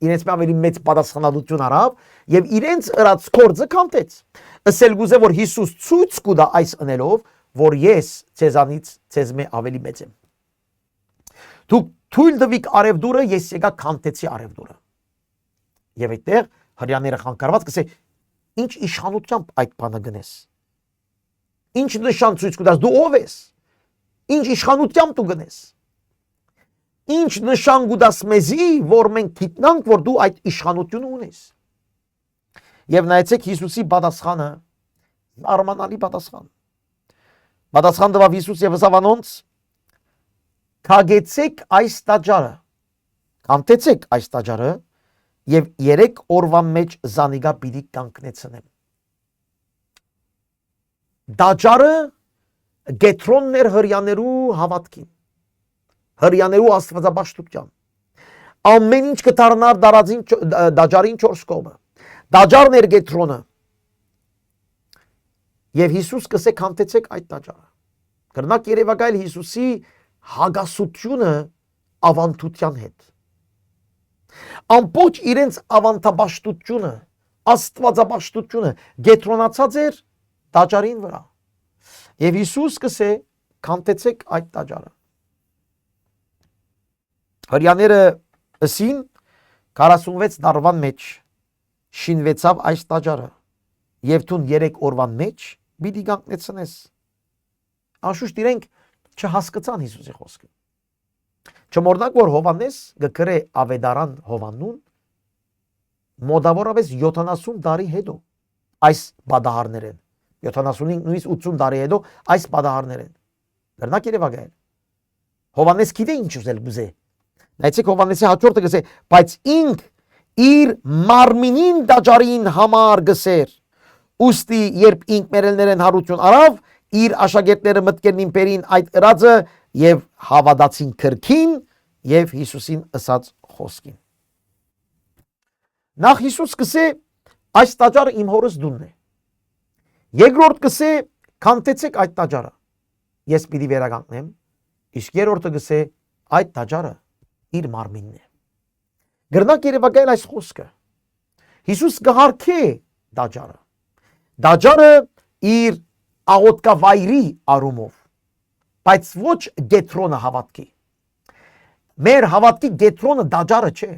իրենց մե ավելի մեծ պատասխանատվություն արավ եւ իրենց ըրած կորձը կանտեց։ Ասել գուզե որ Հիսուս ցույց կուտա այս ընելով, որ ես ցեզանից ցեզ մե ավելի մեծ եմ։ Դուք թույլ տվիք արևդուրը, ես եկա կանտեցի արևդուրը։ Եվ այդտեղ հрьяաները խանգարված կսե ինչ իշխանությամբ այդ բանը գնես։ Ինչ նշան ցույց կտաս, դու ով ես։ Ինչ իշխանությամբ դու գնես։ Ինչ նշան կտաս մեզի, որ մենք գիտնանք, որ դու այդ իշխանությունը ունես։ Եվ նայեցեք Հիսուսի պատասխանը, արմանալի պատասխան։ Պատասխան տվավ Հիսուս եւ ասավ անոնց. «Քագեցեք այս տաճարը, կանտեցեք այս տաճարը եւ 3 օրվա մեջ զանիգա պիտի կանգնեցնեմ»։ Տաճարը գետրոնն էր հрьяաներու հավատքին, հрьяաներու աստվածաբաշխության։ Ամեն ինչ կդառնար տաճարին 4 կողմը։ Տաճարն էր գետրոնը։ Եվ Հիսուս կսե կանտեցեք այդ տաճարը։ Կրնակ երևակայել Հիսուսի հագասությունը ավանդության հետ։ Ամբողջ իրենց ավանդաբաշխությունը, աստվածաբաշխությունը գետրոնացած էր տաճարին վրա։ Եվ Հիսուս կսե կանտեցեք այդ տաճարը։ Հрьяաները ըսին 46 տարվան մեջ շինվեցավ այս տաճարը եւ դու 3 օրվան մեջ պիտի կանգնեցնես։ Անշուշտ իրենք չհասկացան Հիսուսի խոսքը։ Չմոռնաք որ Հովանես գկրե Ավետարան Հովաննուն մոտավորապես 70 տարի հետո այս բադահարներեն 75 նույնիսկ 80 տարի հետո այս բադահարներեն դեռնակ երևակայել Հովանես գիտե ինչ ուզել գուզե նայեցեք Հովանեսի հաջորդը գսե բայց ինք իր մարմինին տաճարին համար գսեր ուստի երբ ինք մերելներեն հարություն արավ իր աշակերտները մտքերին բերին այդ ըրածը եւ հավատացին քրքին եւ Հիսուսին ըսած խոսքին։ Նախ Հիսուս կսե այս տաճարը իմ հորս դունն է։ Երկրորդ կսե կանտեցեք այդ տաճարը։ Ես պիտի վերականգնեմ, իսկ երրորդը կսե այդ տաճարը իր մարմինն է։ Գրնակ երևակայել այս խոսքը։ Հիսուս կհարքե տաճարը։ Տաճարը իր աղոթքավայրի արումով, բայց ոչ գետրոնը հավատքի։ Մեր հավատքի գետրոնը տաճարը չէ։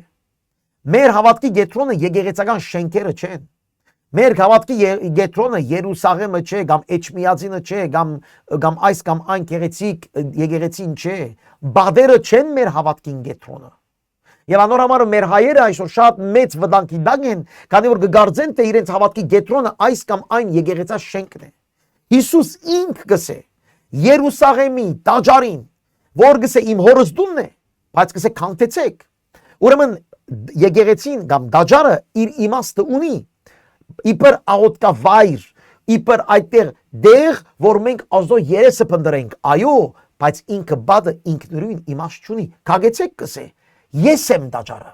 Մեր հավատքի գետրոնը եկեղեցական շենքերը չեն։ Մեր հավատքի գետրոնը Երուսաղեմը չէ, կամ Էջմիածինը չէ, կամ այս կամ այն եկեղեցին չէ։ Բադերը չեն մեր հավատքին գետրոնը։ Եվ անոր համար մեր հայերը այսօր շատ մեծ վտանգի տակ են, քանի որ կգարձեն թե իրենց հավատքի գետրոնը այս կամ այն եկեղեցա շենքն է։ Հիսուս ինք գսե Երուսաղեմի տաճարին, որ գսե իմ հորս դունն է, բայց գսե կանտեցեք։ Ուրեմն եկեղեցին կամ տաճարը իր իմաստը ունի, իբր աղոթքավայր, իբր այդտեղ դեղ, որ մենք ազո երեսը փնտրենք, այո, բայց ինքը բադը ինքնուրույն իմաստ չունի։ Քագեցեք գսե ես եմ տաճարը։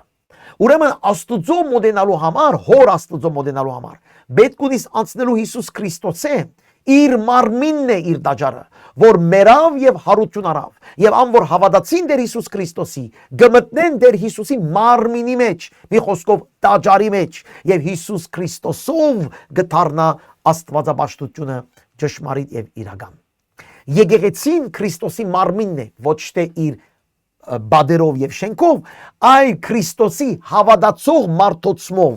Ուրեմն Աստուծո մոդենալու համար, հոր Աստուծո մոդենալու համար, պետք ունիս անցնելու Հիսուս Քրիստոսը իր մարմինն է իր տաճարը, որ մերավ եւ հարություն արավ եւ ան որ հավատացին դեր Հիսուս Քրիստոսի գմտնեն դեր Հիսուսի մարմինի մեջ մի խոսքով տաճարի մեջ եւ Հիսուս Քրիստոսով գտարնա աստվածաբաշխությունը ճշմարիտ եւ իրական։ Եկեղեցին Քրիստոսի մարմինն է, ոչ թե իր բادرով եւ շենքով, այլ Քրիստոսի հավատացող մարդոցմով։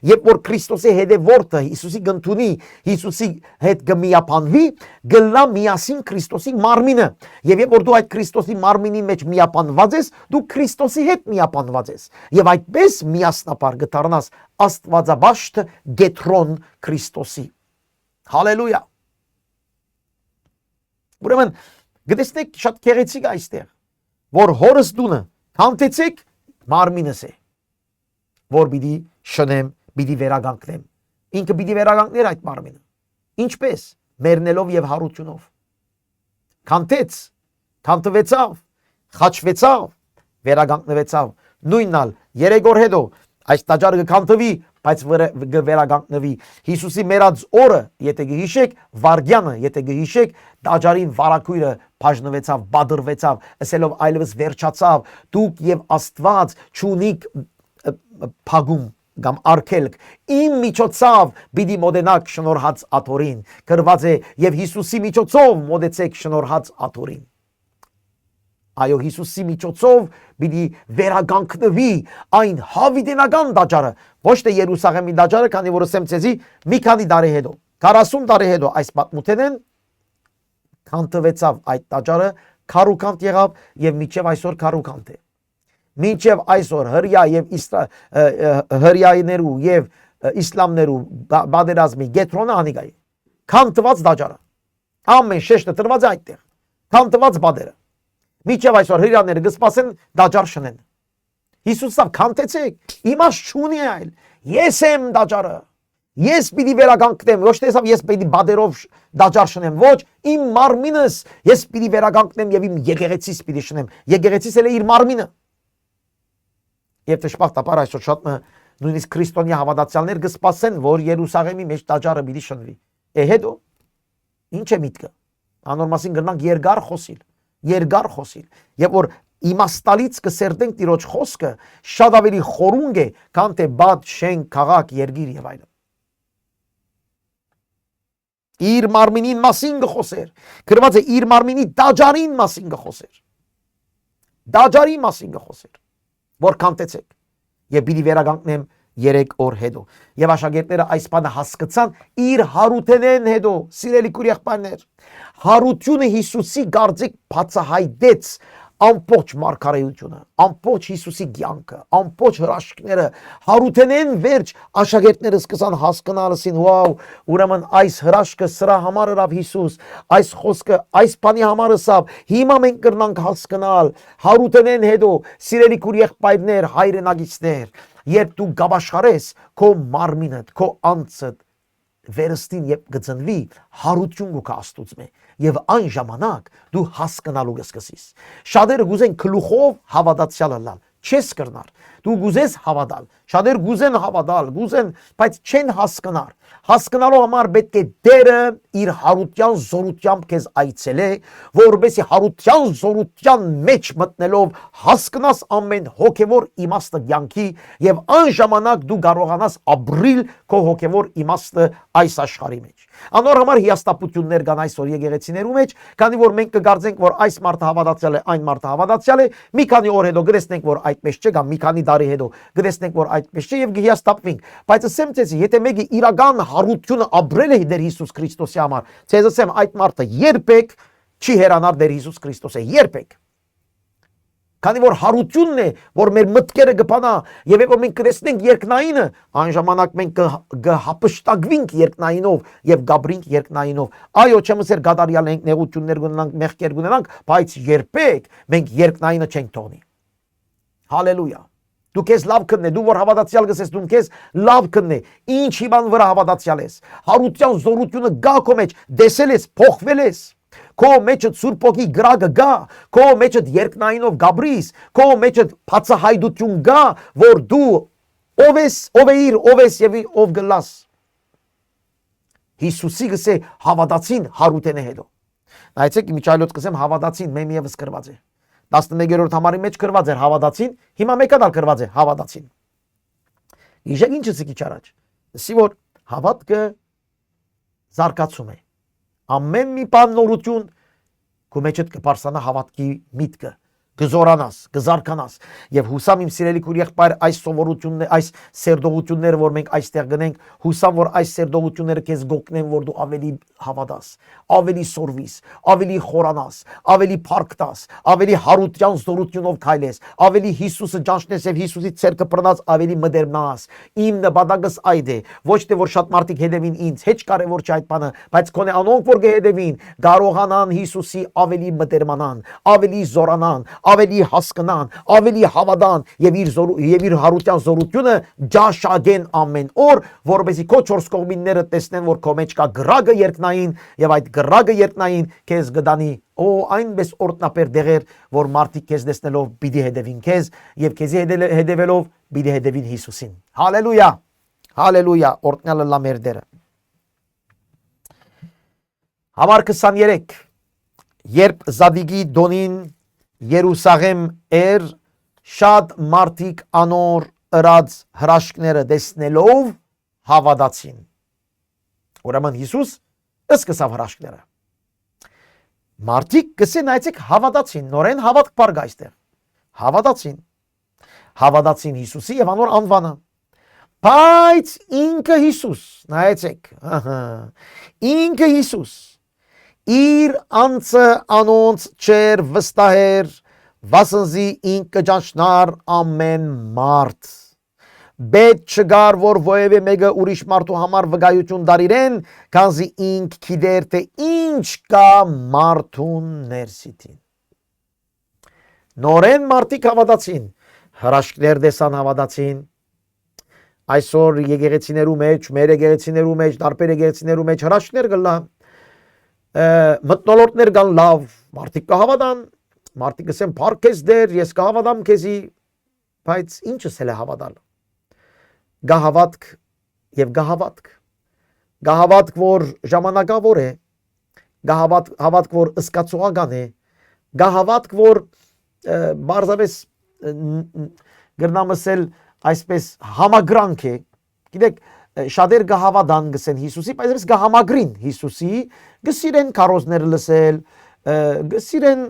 Երբ որ Քրիստոսի հետևորդը Հիսուսի գնդունի, Հիսուսի հետ գմիապանվի, գլա միասին Քրիստոսի մարմինը։ Եվ երբ որ դու այդ Քրիստոսի մարմինի մեջ միապանված ես, դու Քրիստոսի հետ միապանված ես։ Եվ այդպես միասնապար գտարնաս աստվածաբաշտ գետրոն Քրիստոսի։ Հալելույա։ Ուրեմն գտեսնեք շատ գեղեցիկ այստեղ, որ հորս դունը կանտեցեք մարմինս է, որ պիտի շնեմ, պիտի վերականգնեմ։ Ինքը պիտի վերականգներ այդ մարմինը։ Ինչպես? Մեռնելով եւ հարությունով։ Կանտեց, կանտվեցավ, խաչվեցավ, վերականգնվեցավ։ Նույնն ալ 3 օր հետո այս տաճարը կանտվի բայց վերագանքնվի։ Հիսուսի մերած օրը, եթե գհիշեք, վարգյանը, եթե գհիշեք, տաճարին վարակույրը բաժնվեցավ, բادرվեցավ, ասելով այլևս վերջացավ, դուք եւ Աստված ճունիք փագում կամ արկելք իմ միջոցով պիտի մոդենաք շնորհած աթորին, գրված է եւ Հիսուսի միջոցով մոդեցեք շնորհած աթորին։ Այո, Հիսուսի միջոցով պիտի վերագանքնվի այն հավիտենական տաճարը, ոչ թե Երուսաղեմի տաճարը, քանի որ ասեմ ցեզի մի քանի տարի հետո, 40 տարի հետո այս պատմութենեն քանթվեցավ այդ տաճարը, քարուքանտ եղավ եւ միջև այսօր քարուքանտ է։ Մինչև այսօր հրյա եւ հրյայիներու եւ իսլամներու բادرազմի գետրոնը անիգայի քանթված դաջարը ամեն շեշտը տրված է այդտեղ քանթված բادرը մինչև այսօր հրյաները գսպասեն դաջար շնեն Հիսուսով քանթեցեք իմաստ չունի այլ ես եմ դաջարը ես պիտի վերագանքնեմ ոչ թե ես պիտի բادرով դաջար շնեմ ոչ իմ մարմինս ես պիտի վերագանքնեմ եւ իմ եկեղեցիս պիտի շնեմ եկեղեցիս էլ է իր մարմինը Եվ դժբախտաբար այսօր շատ նույնիսկ քրիստոնյա հավատացյալներ կսպասեն, որ Երուսաղեմի մեջ տաճարը պիտի շնվի։ Հետո ինչ է միտքը։ Անոր մասին գնանք երկար խոսիլ։ Եվ որ իմաստալից կսերտենք Տիրոջ խոսքը շատ ավելի խորունգ է, քան թե բադ, շենք, քաղաք, երգիր եւ այլն։ Իր մարմինին մասին կխոսեր։ Գրված է իր մարմինի տաճարին մասին կխոսեր։ Տաճարի մասին կխոսեր։ Որ կանտեցեք եւ պիտի վերագանքնեմ 3 օր հետո եւ աշակերտները այս բանը հասկացան իր հարութենեն հետո սիրելի քուրիախբայրներ հարությունը Հիսուսի գարձիկ բացահայտեց ամբողջ մարգարեությունը ամբողջ Հիսուսի կյանքը ամբողջ հրաշքները հարութենեն վերջ աշակերտները սկսան հասկանալսին վաու ուրեմն այս հրաշքը սրա համար հրավ Հիսուս այս խոսքը այս բանի համար ասավ հիմա մենք կրնանք հասկանալ հարութենեն հետո սիրելի քուրիախբայրներ հայրենագիցներ երբ դու գաբաշխարես քո մարմինդ քո անձդ վերստին եւ գծնվի հարություն կա Աստուծմե եւ այն ժամանակ դու հասկանալու կսկսես շատերը գուզեն գլուխով հավատացյալ լալ չես կրնար դու գուզես հավատալ շատեր գուզեն հավատալ գուզեն բայց չեն հասկանալու համար պետք է Տերը իր հարության զորությամբ քեզ այցելե որովհետեւ հարության զորության մեջ մտնելով հասկանաս ամեն հոգեվոր իմաստը կյանքի եւ այն ժամանակ դու կարողանաս ապրիլ քո հոգեվոր իմաստը այս աշխարհի մեջ անոր համար հիաստապություններ կան այսօր եկեղեցիներու մեջ քանի որ մենք կգարձենք որ այս մարդը հավատացյալ է այն մարդը հավատացյալ է մի քանի օր հետո գրեսնենք որ այդպես չէ կամ մի քանի տարի հետո գրեսնենք որ այդպես չէ եւ հիաստապվենք բայց ասեմ ցեզ եթե մեկը իրական հարությունը ապրել է դեր Հիսուս Քրիստոսի համար ցեզ ասեմ այդ մարդը երբեք չի հեռանար դեր Հիսուս Քրիստոսը երբեք Քանի որ հարությունն է, որ մեր մտքերը կփանա, եւ երբ մենք կրեսնենք երկնայինը, այն ժամանակ մենք կհապշտակվենք երկնայինով եւ գաբրինք երկնայինով։ Այո, չեմ ասեր գադարյալ ենք, նեղություններ կունենանք, մեղքեր կունենանք, բայց երբեք մենք երկնայինը չենք թողնի։ Հալելույա։ Դու քեզ լավ կնե, դու որ հավատացյալ գսես, դու քեզ լավ կնե։ Ինչ իման վրա հավատացյալ ես։ Հարության զորությունը գա քո մեջ, դեսել ես, փոխվել ես։ Քո մեջը Սուրբ Օքի գրագը գա, քո մեջը երկնայինով գաբրիս, քո մեջը բացահայտություն գա, որ դու ով ես եւ ով գլաս։ Հիսուսի գսե հավատացին հարութենը հետո։ Նայեցեք միջայլոց կսեմ հավատացին մեմ եւս գրված է։ 11-րդ համարի մեջ գրված էր հավատացին, հիմա մեկը դալ գրված է հավատացին։ Իժեք ինչը ցիկի չարաջ։ Սի որ հավատքը զարգացում է։ Ամեն մի բան նորություն քո մեջդ կբարձրանա հավատքի միտքը կզորանաս, կզարկանաս եւ հուսամ իմ սիրելի քուրիախբայր այս սովորությունները, այս սերդողությունները, որ մենք այստեղ գնենք, հուսամ որ այս սերդողությունները քեզ գոկնեն, որ դու ավելի հավատաս, ավելի սորվիս, ավելի խորանաս, ավելի փառքտաս, ավելի հարության զորությունով քայլես, ավելի Հիսուսը ճանչնես եւ Հիսուսի ցերկը բռնած ավելի մդերմնաս։ Իմ նպատակս այդ է, ոչ թե որ շատ մարդիկ հետևին ինձ, հեչ կարևոր չէ այդ բանը, բայց քոնե անոնք որ կհետևին, կարողանան Հիսուսի ավելի մդերմանան, ավելի զորանան, ավելի հասկանան, ավելի հավատան եւ իր հարության զորությունը ջաշագեն ամեն օր, որովհետեւ քո 4 կողմինները տեսնեն, որ քո մեջ կա գրագը երկնային եւ այդ գրագը երկնային քեզ գտանի այնպես օրտնապեր դեղեր, որ մարդիկ քեզ տեսնելով պիտի հետևին քեզ եւ քեզի հետևելով պիտի հետևին Հիսուսին։ Հալելույա։ Հալելույա, օրտնյալը լա մեր դերը։ Համար 23, երբ Զադիգի դոնին Երուսաղեմ էր, շատ մարդիկ անոր ըրած հրաշքները տեսնելով հավատացին։ Ուրեմն Հիսուս սկսավ հրաշքները։ Մարդիկ գսեն այցեք հավատացին, նորեն հավատք բարգ այստեղ։ Հավատացին Հիսուսի եւ անոր անվանը։ Բայց ինքը Հիսուս, նայեցեք, ինքը Հիսուս իր անձը անոնց չեր վստահեր, վասնզի ինքը ճանչնար ամեն մարդ։ Պետք չգար, որ ովևէ մեկը ուրիշ մարդու համար վկայություն դարիրեն, քանզի ինք գիտեր թե ինչ կա մարդուն ներսիտին։ Նորեն մարդիկ հավատացին, հրաշքներ տեսան հավատացին։ Այսօր եկեղեցիներու մեջ, մեր եկեղեցիներու մեջ, տարբեր եկեղեցիներու մեջ հրաշքներ կլա, մթնոլորտներ կան լավ, մարդիկ կհավատան, մարդիկ կսեն փառք ես դեր, ես կհավատամ քեզի, բայց ինչս էլ է հավատալ։ Գահավատք եւ գահավատք։ Գահավատք, որ ժամանակավոր է, գահավատք, որ ըսկացողական է, գահավատք, որ բարձրապես գրնամսել այսպես համագրանք է։ Գիտեք, շատեր գահավատան գսեն Հիսուսի, բայց այսպես գահամագրին Հիսուսի, գսիրեն քարոզներ լսել, գսիրեն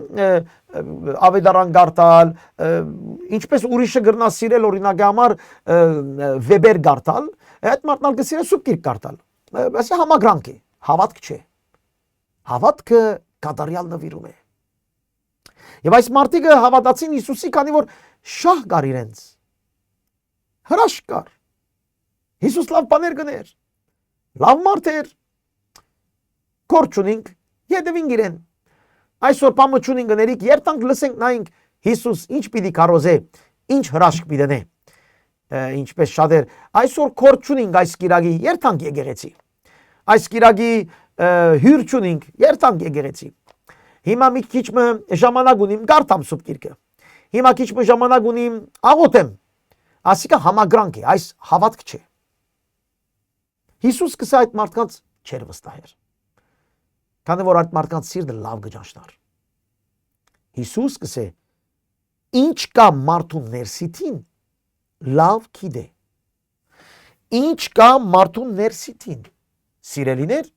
ավետարան գարտալ, ինչպես ուրիշը գրնա սիրել օրինակի համար վեբեր գարտալ, այդ մարդն գսիրեն սուրբ գիրք գարտալ։ Այս համագրանք է, հավատք չէ։ Հավատքը կատարյալ նվիրում է։ Եվ այս մարդիկը հավատացին Հիսուսի, քանի որ շահ կար իրենց։ Հրաշք կար։ Հիսուս լավ բաներ գներ։ Լավ մարդ էր։ Կոր չունինք, յետևին գիրեն։ Այսօր պամը չունին գներիք, երտանք լսենք նայինք Հիսուս ինչ պիտի կարոզե, ինչ հրաշք պիտի դնե, ինչպես շատեր, այսօր կոր չունինք այս կիրագի, երտանք եկեղեցի, այս կիրագի հյուր չունինք, երտանք եկեղեցի, հիմա մի քիչ ժամանակ ունիմ գարտամ սուրբ գիրքը, հիմա քիչ ժամանակ ունիմ աղոթեմ, ասիկա համագրանք է, այս հավատք չէ։ Հիսուս կսա այդ մարդկանց չեր վստահեր։ Քանի որ այդ մարդկանց սիրտը լավ գճանչնար։ Հիսուս կսե ինչ կա մարդու ներսիտին լավ գիտե։ Ինչ կա մարդու ներսիտին սիրելիներ,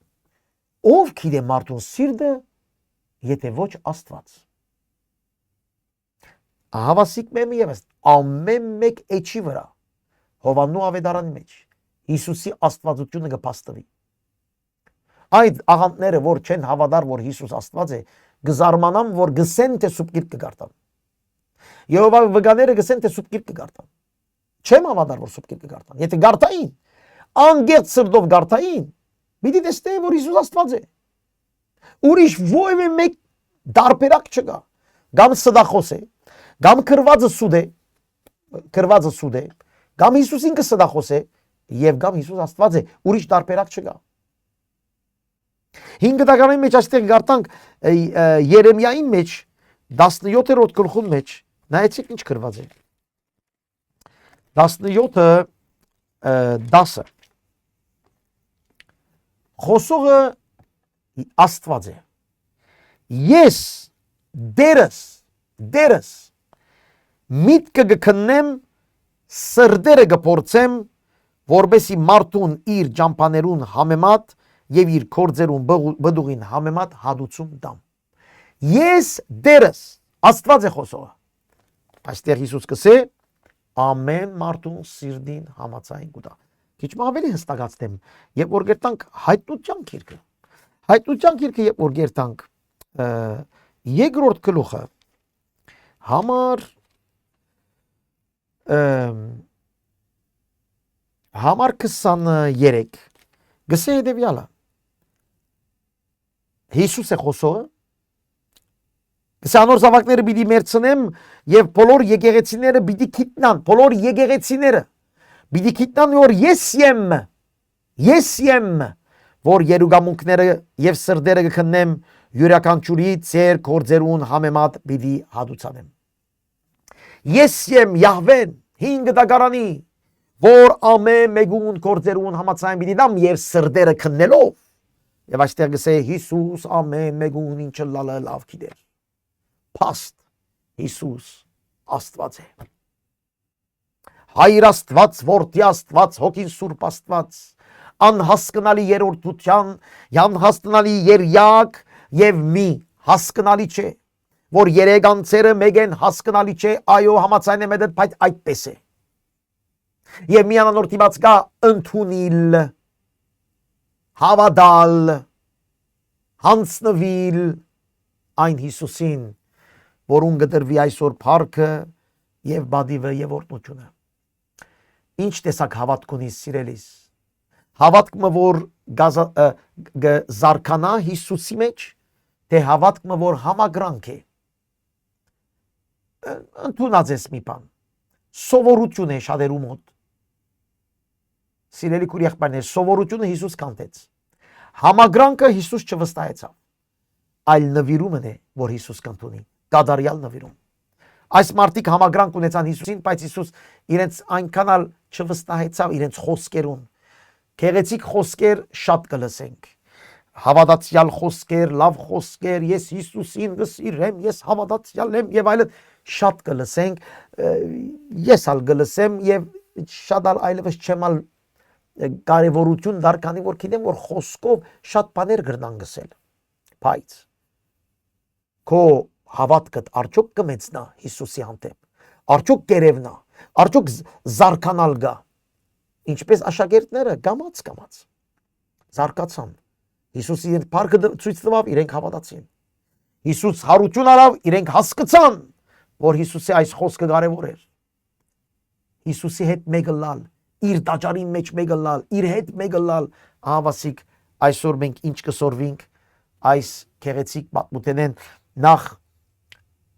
ով գիտե մարդուն սիրտը, եթե ոչ Աստված։ Ահավասիկ մեմ եւս ամեն մեկ էջի վրա Հովաննու ավետարանի մեջ Հիսուսի աստվածությունը կփաստվի։ Այդ աղանդները, որ չեն հավատար, որ Հիսուս Աստված է, գզարմանամ, որ գսեն թե սուրբ գիրք կգարտան։ Եհովա վկաները գսեն թե սուրբ գիրք կգարտան։ Չեմ հավատար, որ սուրբ գիրք կգարտան։ Եթե գարտային, անգերտ սրտով գարտային, պիտի տեսնեին, որ Հիսուս Աստված է։ Ուրիշ ովևէ մեկ դարբերակ չկա։ Գամ սդախոս է, գամ քրվածը սուդ է, գամ Հիսուս ինքը սդախոս է, եւ գամ Հիսուս Աստված է, ուրիշ դարբերակ չկա։ 5 դականի մեջ այստեղ գարտանք Երեմիայի մեջ 17-րդ գլխում մեջ նայեցիք ինչ գրված է 17-ը 10-ը խոսողը Աստված է ես դերս միտքը գքնեմ սրդերը գփորձեմ որբեսի մարդուն իր ճամփաներուն համեմատ եւ իր կորձերուն բդուղին համեմատ հադուցում դամ։ Ես դերս Աստված է խոսողը։ Այստեղ Հիսուս կսե ամեն մարդուն սիրտին համացային կուտա։ Քիչ ավելի հստակացնեմ, երբ որ գերտանք հայտնության գիրքը։ Հայտնության գիրքը երբ որ գերտանք երկրորդ գլուխը համար 23 գսե հետևյալը Հիսուս է խոսողը գսե անոր զավակները պիտի մերցնեմ եւ բոլոր եկեղեցիները պիտի գիտնան բոլոր եկեղեցիները պիտի գիտնան որ ես եմ որ երուգամունքները եւ սրդերը կքննեմ յուրաքանչյուրի ծեր կորձերուն համեմատ պիտի հադուցանեմ Ես եմ Յահվեն 5 դագարանի որ ամեն մեկուն գործերուն համացայն պիտի դամ եւ սրդերը քննելով եւ այստեղ գսե Հիսուս ամեն մեկուն ինչը լալը լավ գիտեր փաստ Հիսուս Աստված է Հայր Աստված որդի Աստված հոգին Սուրբ Աստված անհասկանալի երրորդության անհասկանալի երյակ եւ մի հասկանալի չէ որ երեք անձերը մեկ են հասկանալի չէ այո համացայն է մեդդ բայց այդպես է Եվ միանանոր դիմաց կա ընդունիլ, հավատալ, հանցնվիլ այն Հիսուսին, որուն գտրվի այսօր փառքը եւ բադիվը եւ օրհնությունը։ Ինչ տեսակ հավատք ունիս սիրելիս։ Հավատքը որ զարկանա Հիսուսի մեջ, թե հավատքը որ համագրանք է։ Ընդունած ես մի բան։ Սովորություն է շատերու մոտ։ Սիրելի քույր եղբայրներ, սովորությունը Հիսուս կանտեց։ Համագրանքը Հիսուս չվստահեցավ։ Այլ նվիրումն է, որ Հիսուս կանտունի, կադարյալ նվիրում։ Այս մարդիկ համագրանք ունեցան Հիսուսին, բայց Հիսուս իրենց այնքան չվստահեցավ իրենց խոսքերուն։ Գեղեցիկ խոսքեր շատ կլսենք։ Հավատացյալ խոսքեր, լավ խոսքեր, ես Հիսուսին կսիրեմ, ես հավատացյալ եմ եւ այլն շատ կլսենք։ Ես ալ կլսեմ եւ շատ այլևս չեմ ալ կարևորություն դար քանի որ գիտեմ որ խոսքով շատ բաներ գրնան գսել բայց քո հավատքդ արդյոք կմեծնա Հիսուսի հանդեպ արդյոք կերևնա արդյոք զարկանալ գա ինչպես աշակերտները կամաց զարկացան Հիսուսի իրենց փառքը ցույց տվավ իրենք հավատացին Հիսուս հարություն արավ իրենք հասկացան որ Հիսուսի այս խոսքը կարևոր էր Հիսուսի հետ մեկը լալ իր տաճարի մեջ մեկը լալ, իր հետ մեկը լալ, ահավասիկ այսօր մենք ինչ կսորվինք այս գեղեցիկ պատմութենեն նախ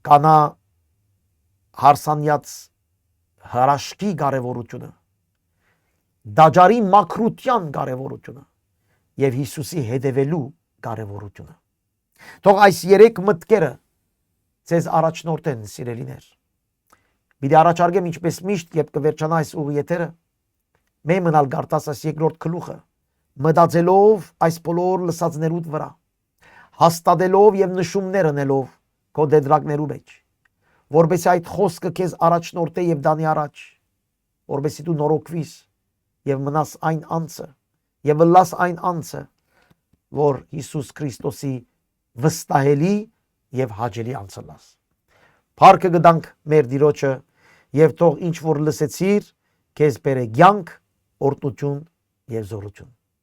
կանա հարսանյաց հրաշքի կարևորությունը, տաճարի մաքրության կարևորությունը եւ Հիսուսի հետևելու կարևորությունը։ Թող այս երեք մտքերը ձեզ առաջնորդեն սիրելիներ։ Պիտի առաջարկեմ ինչպես միշտ, երբ կվերջանա այս ուղի եթերը Մենք մնալ գարտաս այս երկրորդ գլուխը, մտածելով այս բոլոր լսածներուդ վրա, հաստատելով եւ նշումներ անելով քո դեդրակներու մեջ, որբեսի այդ խոսքը քեզ առաջնորդե եւ դանի առաջ, որբեսի դու նորոգվիս եւ մնաս այն անձը եւ լաս այն անձը, որ Հիսուս Քրիստոսի վստահելի եւ հաճելի անձը լաս։ Փառքը գտանք մեր Տիրոջը եւ թող ինչ որ լսեցիր քեզ բերե կյանք օրհնություն եւ զորություն